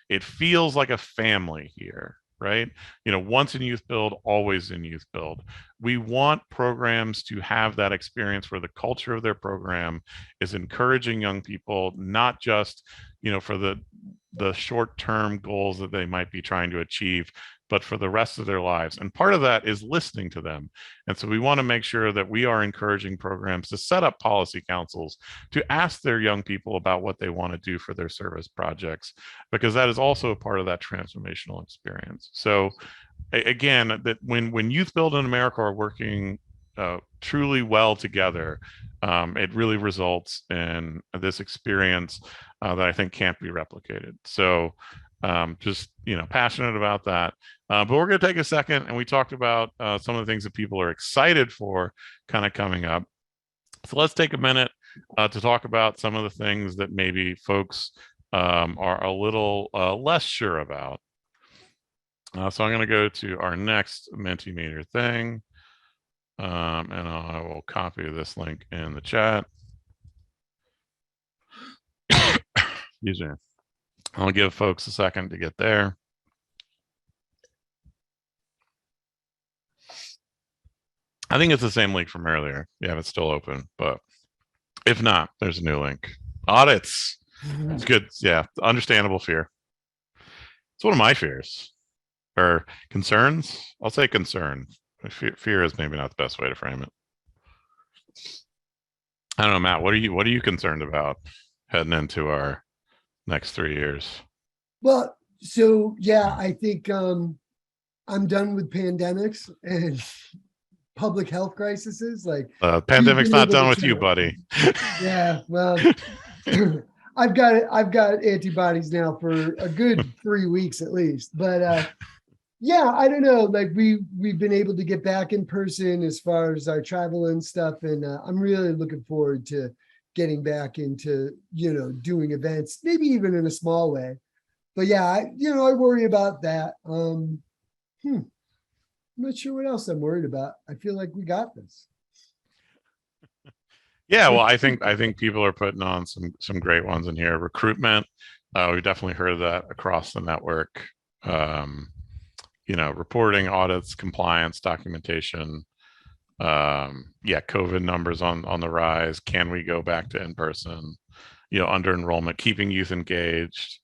it feels like a family here, right? Once in YouthBuild, always in YouthBuild. We want programs to have that experience where the culture of their program is encouraging young people, not just, for the short-term goals that they might be trying to achieve, but for the rest of their lives. And part of that is listening to them. And so we want to make sure that we are encouraging programs to set up policy councils to ask their young people about what they want to do for their service projects, because that is also a part of that transformational experience. So again, that when YouthBuild and AmeriCorps are working truly well together, it really results in this experience that I think can't be replicated. So just passionate about that. But we're going to take a second, and we talked about some of the things that people are excited for kind of coming up. So let's take a minute to talk about some of the things that maybe folks are a little less sure about. So I'm going to go to our next Mentimeter thing, and I will copy this link in the chat. Excuse me. I'll give folks a second to get there. I think it's the same link from earlier. Yeah, it's still open, but if not, there's a new link. Audits. It's good. Yeah, understandable fear. It's one of my fears. Or concerns. I'll say concern. Fear is maybe not the best way to frame it. I don't know, Matt. What are you concerned about heading into our next 3 years? Well, so yeah, I think I'm done with pandemics and public health crises. Like, pandemic's not done with you, buddy. Yeah, well, I've got antibodies now for a good 3 weeks at least. But yeah, I don't know. Like, we've been able to get back in person as far as our travel and stuff, and I'm really looking forward to getting back into doing events, maybe even in a small way. But yeah, I worry about that. I'm not sure what else I'm worried about. I feel like we got this. Yeah, well, I think people are putting on some great ones in here. Recruitment, we've definitely heard that across the network. Reporting, audits, compliance, documentation. Yeah, COVID numbers on the rise. Can we go back to in person? Under enrollment, keeping youth engaged,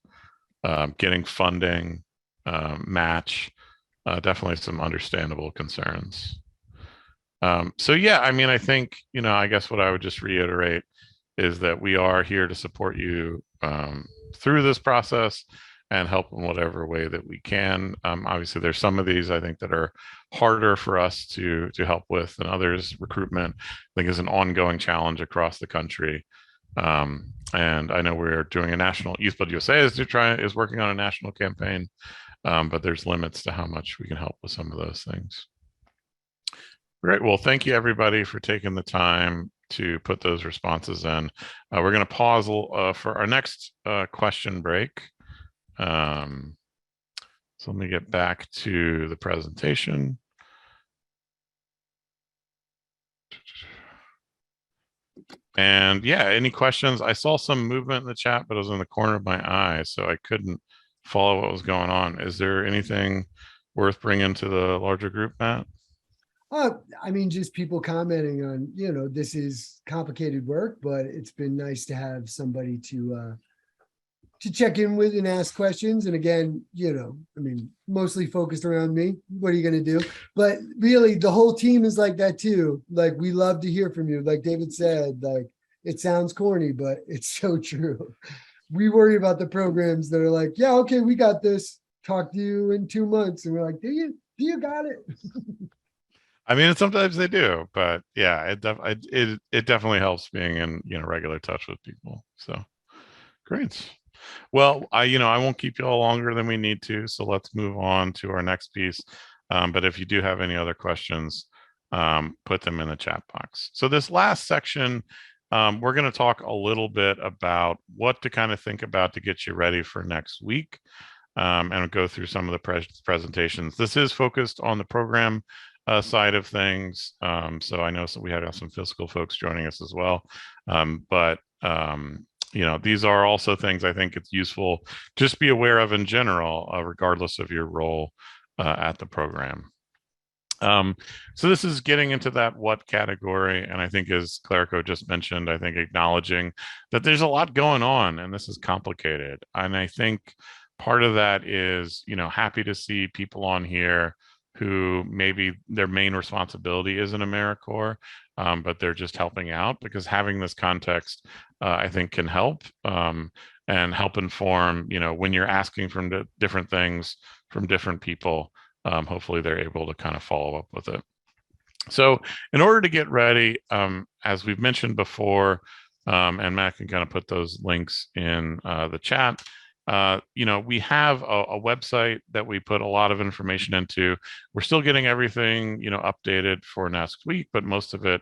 getting funding, match. Definitely some understandable concerns. So yeah, I mean, I think, I guess what I would just reiterate is that we are here to support you through this process and help in whatever way that we can. Obviously, there's some of these I think that are harder for us to help with than others. Recruitment, I think, is an ongoing challenge across the country. And I know we're doing a national YouthBuild USA is working on a national campaign, but there's limits to how much we can help with some of those things. Great. Well, thank you everybody for taking the time to put those responses in. We're going to pause for our next question break. So let me get back to the presentation. And yeah, any questions? I saw some movement in the chat, but it was in the corner of my eye, so I couldn't follow what was going on. Is there anything worth bringing to the larger group, Matt? I mean, just people commenting on, this is complicated work, but it's been nice to have somebody to check in with and ask questions. And again, I mean, mostly focused around me. What are you going to do? But really, the whole team is like that too. Like, we love to hear from you. Like David said, like, it sounds corny, but it's so true. We worry about the programs that are like, yeah, okay, we got this. Talk to you in 2 months. And we're like, do you got it? I mean, sometimes they do, but yeah, it definitely helps being in regular touch with people. So great. Well, I won't keep you all longer than we need to, so let's move on to our next piece. But if you do have any other questions, put them in the chat box. So this last section, we're going to talk a little bit about what to kind of think about to get you ready for next week, and go through some of the presentations. This is focused on the program side of things. So I know we had some physical folks joining us as well. But these are also things I think it's useful just be aware of in general, regardless of your role at the program. So this is getting into that what category, and I think as Clerico just mentioned, I think acknowledging that there's a lot going on and this is complicated. And I think part of that is, happy to see people on here who maybe their main responsibility isn't AmeriCorps, but they're just helping out, because having this context, I think, can help, and help inform, when you're asking from different things from different people, hopefully they're able to kind of follow up with it. So in order to get ready, as we've mentioned before, and Matt can kind of put those links in the chat, we have a website that we put a lot of information into. We're still getting everything, updated for next week, but most of it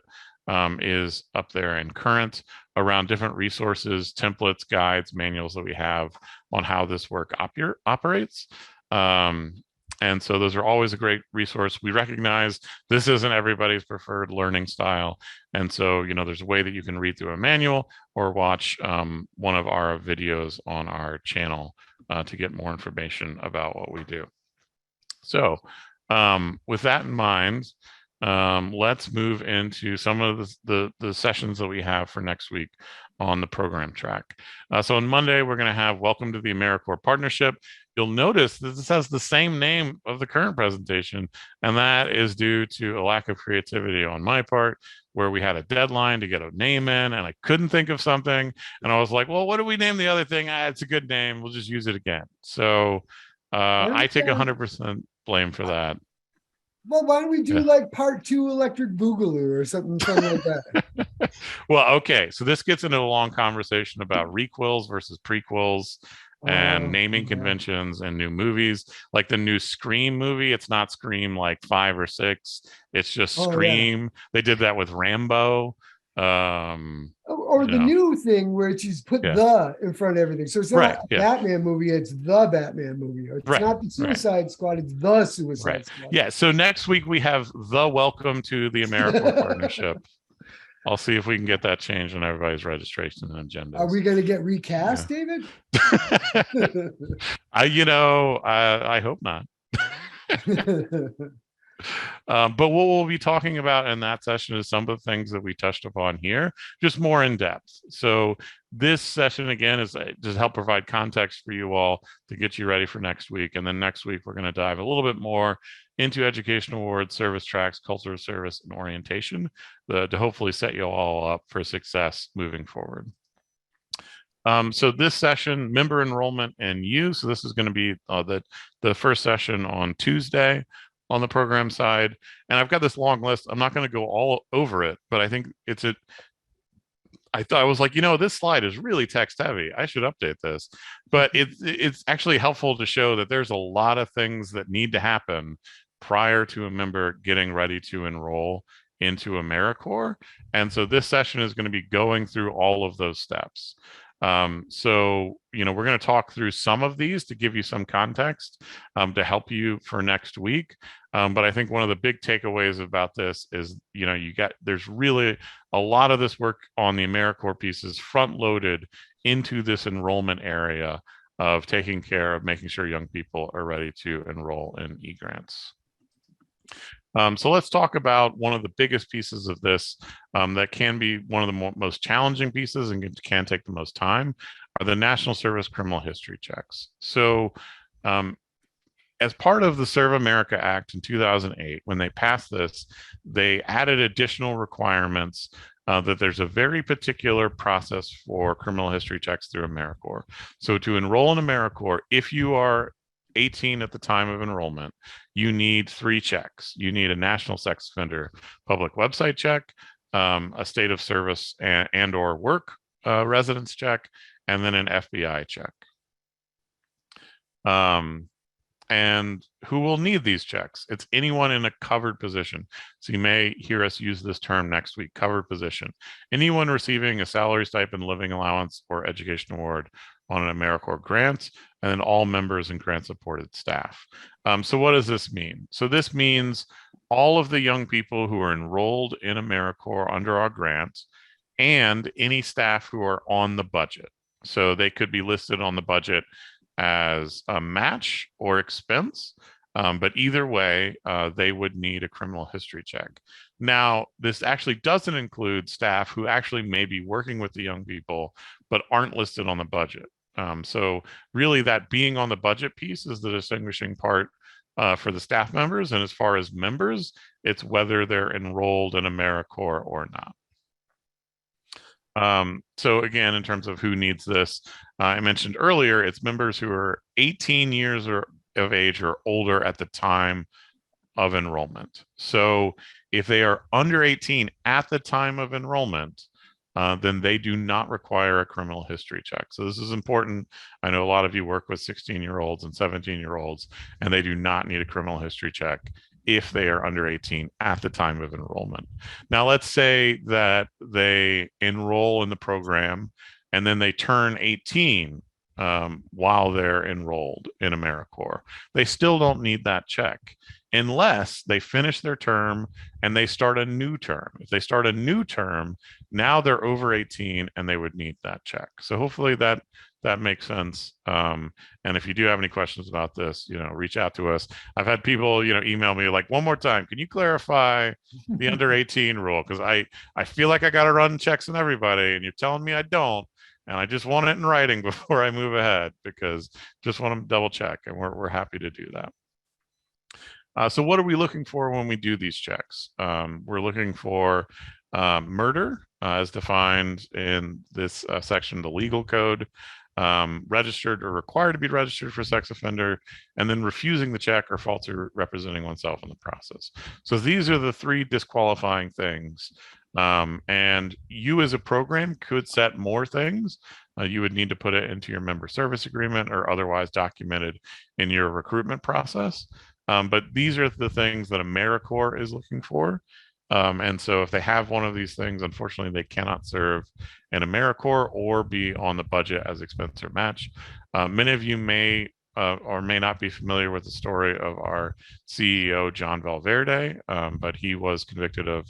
is up there and current around different resources, templates, guides, manuals that we have on how this work operates. And so those are always a great resource. We recognize this isn't everybody's preferred learning style. And so, there's a way that you can read through a manual or watch one of our videos on our channel to get more information about what we do. So with that in mind, let's move into some of the sessions that we have for next week on the program track. So on Monday, we're going to have Welcome to the AmeriCorps Partnership. You'll notice that this has the same name of the current presentation, and that is due to a lack of creativity on my part, where we had a deadline to get a name in, and I couldn't think of something. And I was like, well, what do we name the other thing? It's a good name. We'll just use it again. So I take 100% blame for that. Well, why don't we do like part 2 electric boogaloo or something like that? Well, okay. So this gets into a long conversation about requels versus prequels and naming conventions and new movies. Like the new Scream movie, it's not Scream like 5 or 6. It's just Scream. Yeah. They did that with Rambo. Or the new thing where it's put the in front of everything. So it's not a Batman movie, it's the Batman movie. Or it's not the Suicide Squad, it's the Suicide Squad. Yeah. So next week we have the Welcome to the AmeriCorps Partnership. I'll see if we can get that changed on everybody's registration and agendas. Are we going to get recast, David? I hope not. But what we'll be talking about in that session is some of the things that we touched upon here, just more in depth. So this session, again, is to help provide context for you all to get you ready for next week. And then next week, we're going to dive a little bit more into education awards, service tracks, culture of service, and orientation to hopefully set you all up for success moving forward. So this session, member enrollment and you. So this is going to be the first session on Tuesday on the program side. And I've got this long list. I'm not going to go all over it, but I think I was like, this slide is really text heavy. I should update this. But it's actually helpful to show that there's a lot of things that need to happen prior to a member getting ready to enroll into AmeriCorps. And so this session is going to be going through all of those steps. So, we're going to talk through some of these to give you some context to help you for next week. But I think one of the big takeaways about this is, there's really a lot of this work on the AmeriCorps pieces front loaded into this enrollment area of taking care of making sure young people are ready to enroll in e-grants. So let's talk about one of the biggest pieces of this that can be one of the most challenging pieces and can take the most time are the National Service Criminal History Checks. So as part of the Serve America Act in 2008, when they passed this, they added additional requirements that there's a very particular process for criminal history checks through AmeriCorps. So to enroll in AmeriCorps, if you are 18 at the time of enrollment, you need 3 checks. You need a national sex offender public website check, a state of service and or work residence check, and then an FBI check. And who will need these checks? It's anyone in a covered position. So you may hear us use this term next week, covered position. Anyone receiving a salary stipend, living allowance, or education award on an AmeriCorps grant, and then all members and grant supported staff. So what does this mean? So this means all of the young people who are enrolled in AmeriCorps under our grant and any staff who are on the budget. So they could be listed on the budget as a match or expense, but either way, they would need a criminal history check. Now, this actually doesn't include staff who actually may be working with the young people, but aren't listed on the budget. So really that being on the budget piece is the distinguishing part for the staff members. And as far as members, it's whether they're enrolled in AmeriCorps or not. So again, in terms of who needs this, I mentioned earlier, it's members who are 18 years of age or older at the time of enrollment. So if they are under 18 at the time of enrollment, then they do not require a criminal history check. So this is important. I know a lot of you work with 16-year-olds and 17-year-olds, and they do not need a criminal history check if they are under 18 at the time of enrollment. Now, let's say that they enroll in the program and then they turn 18 while they're enrolled in AmeriCorps. They still don't need that check unless they finish their term and they start a new term. If they start a new term, now they're over 18 and they would need that check. So hopefully that makes sense. And if you do have any questions about this, reach out to us. I've had people, email me like, one more time, can you clarify the under 18 rule? Because I feel like I got to run checks on everybody and you're telling me I don't. And I just want it in writing before I move ahead because just want to double check, and we're happy to do that. So what are we looking for when we do these checks? We're looking for murder as defined in this section of the legal code, registered or required to be registered for sex offender, and then refusing the check or falsely representing oneself in the process. So these are the 3 disqualifying things. And you as a program could set more things. You would need to put it into your member service agreement or otherwise documented in your recruitment process. But these are the things that AmeriCorps is looking for. And so if they have one of these things, unfortunately, they cannot serve an AmeriCorps or be on the budget as expense or match. Many of you may or may not be familiar with the story of our CEO, John Valverde, but he was convicted of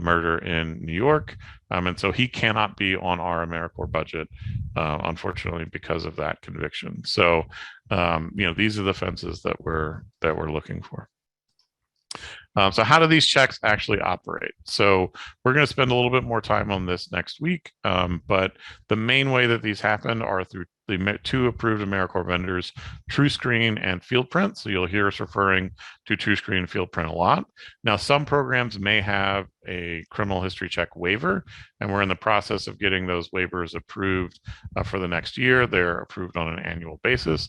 murder in New York. And so he cannot be on our AmeriCorps budget, unfortunately, because of that conviction. So, these are the fences that we're looking for. So how do these checks actually operate? So we're going to spend a little bit more time on this next week, but the main way that these happen are through the 2 approved AmeriCorps vendors, TrueScreen and FieldPrint. So you'll hear us referring to TrueScreen and FieldPrint a lot. Now, some programs may have a criminal history check waiver, and we're in the process of getting those waivers approved for the next year. They're approved on an annual basis.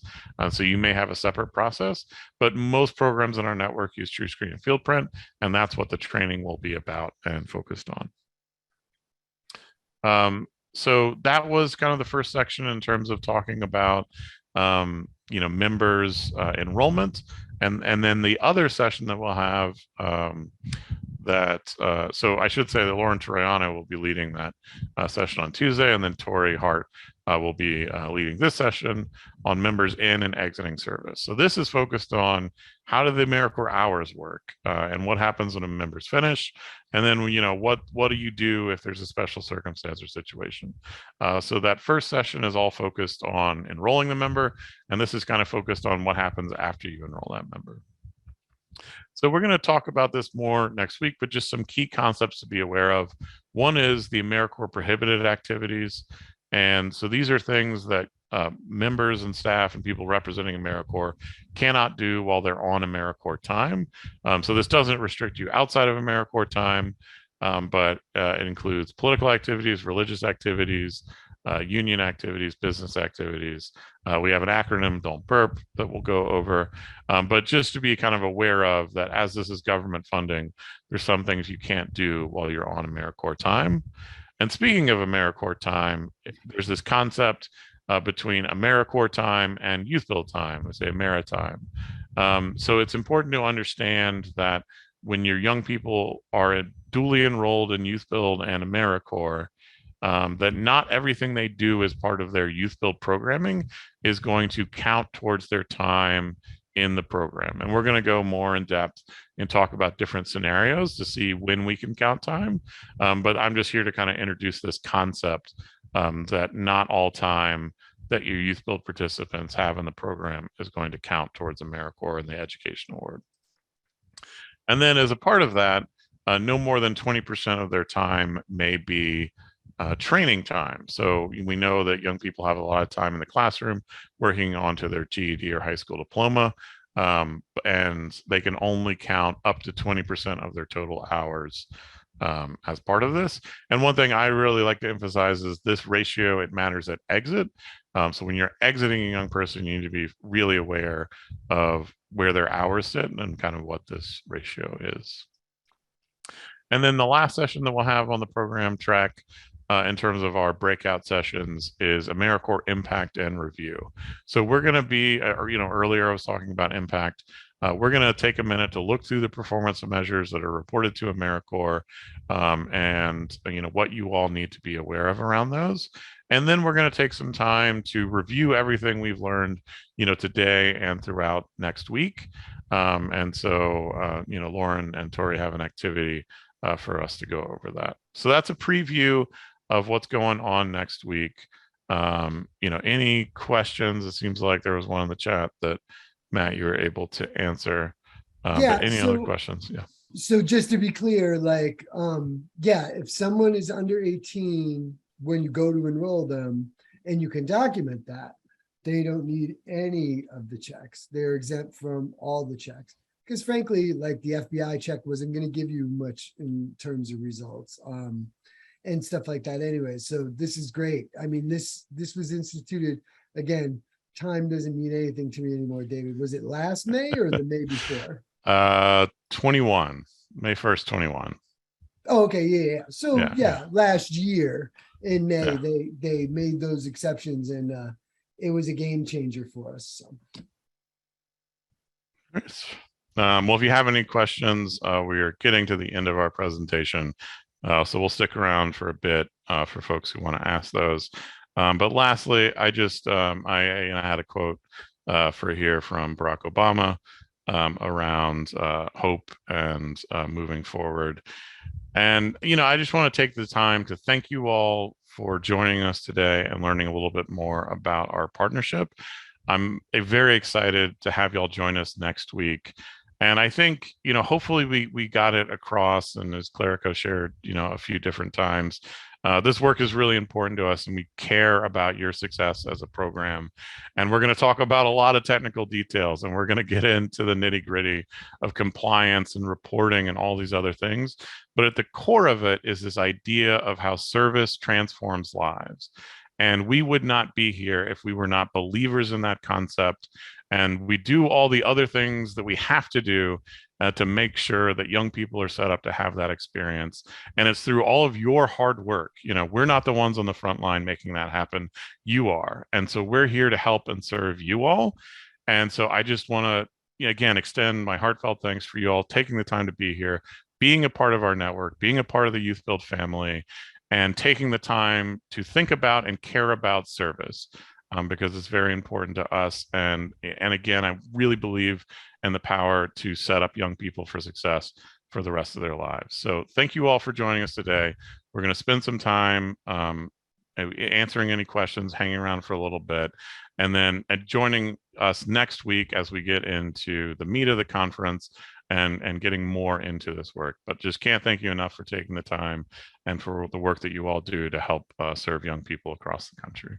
So you may have a separate process, but most programs in our network use TrueScreen and FieldPrint, and that's what the training will be about and focused on. So that was kind of the first section in terms of talking about, members enrollment. And then the other session that we'll have so I should say that Lauren Troiano will be leading that session on Tuesday, and then Tori Hart will be leading this session on members in and exiting service. So this is focused on how do the AmeriCorps hours work, and what happens when a member's finish, and then what do you do if there's a special circumstance or situation. So that first session is all focused on enrolling the member, and this is kind of focused on what happens after you enroll that member. So we're going to talk about this more next week, but just some key concepts to be aware of. One is the AmeriCorps prohibited activities. And so these are things that members and staff and people representing AmeriCorps cannot do while they're on AmeriCorps time. So this doesn't restrict you outside of AmeriCorps time, but it includes political activities, religious activities, union activities, business activities. We have an acronym, Don't Burp, that we'll go over. But just to be kind of aware of that, as this is government funding, there's some things you can't do while you're on AmeriCorps time. And speaking of AmeriCorps time, there's this concept between AmeriCorps time and YouthBuild time, let's say AmeriTime. So it's important to understand that when your young people are duly enrolled in YouthBuild and AmeriCorps, that not everything they do as part of their YouthBuild programming is going to count towards their time in the program. And we're going to go more in depth and talk about different scenarios to see when we can count time. But I'm just here to kind of introduce this concept that not all time that your YouthBuild participants have in the program is going to count towards AmeriCorps and the Education Award. And then as a part of that, no more than 20% of their time may be training time. So we know that young people have a lot of time in the classroom working onto their GED or high school diploma, and they can only count up to 20% of their total hours as part of this. And one thing I really like to emphasize is this ratio, it matters at exit. So when you're exiting a young person, you need to be really aware of where their hours sit and kind of what this ratio is. And then the last session that we'll have on the program track in terms of our breakout sessions is AmeriCorps Impact and Review. So we're going to be, earlier I was talking about impact. We're going to take a minute to look through the performance measures that are reported to AmeriCorps, and what you all need to be aware of around those. And then we're going to take some time to review everything we've learned, today and throughout next week. And so, Lauren and Tori have an activity for us to go over that. So that's a preview of what's going on next week. Any questions? It seems like there was one in the chat that Matt, you were able to answer. But any other questions? Yeah. So just to be clear, if someone is under 18, when you go to enroll them and you can document that, they don't need any of the checks. They're exempt from all the checks. Because frankly, like the FBI check wasn't going to give you much in terms of results and stuff like that anyway. So this is great. I mean, this was instituted, again, time doesn't mean anything to me anymore, David. Was it last May or the May before? 21, May 1st, 21. Oh, okay, yeah. So last year in May, they made those exceptions, and it was a game changer for us. So. Nice. Well, if you have any questions, we are getting to the end of our presentation. So we'll stick around for a bit for folks who want to ask those. But lastly, I had a quote for here from Barack Obama around hope and moving forward. And, I just want to take the time to thank you all for joining us today and learning a little bit more about our partnership. I'm very excited to have y'all join us next week. And I think, hopefully we got it across, and as Clerico shared, a few different times, this work is really important to us, and we care about your success as a program. And we're going to talk about a lot of technical details, and we're going to get into the nitty-gritty of compliance and reporting and all these other things. But at the core of it is this idea of how service transforms lives. And we would not be here if we were not believers in that concept. And we do all the other things that we have to do to make sure that young people are set up to have that experience. And it's through all of your hard work. We're not the ones on the front line making that happen. You are. And so we're here to help and serve you all. And so I just want to, again, extend my heartfelt thanks for you all taking the time to be here. being a part of our network, being a part of the Youth Build family, and taking the time to think about and care about service. Because it's very important to us. And again, I really believe in the power to set up young people for success for the rest of their lives. So thank you all for joining us today. We're going to spend some time answering any questions, hanging around for a little bit, and then joining us next week as we get into the meat of the conference and getting more into this work. But just can't thank you enough for taking the time and for the work that you all do to help serve young people across the country.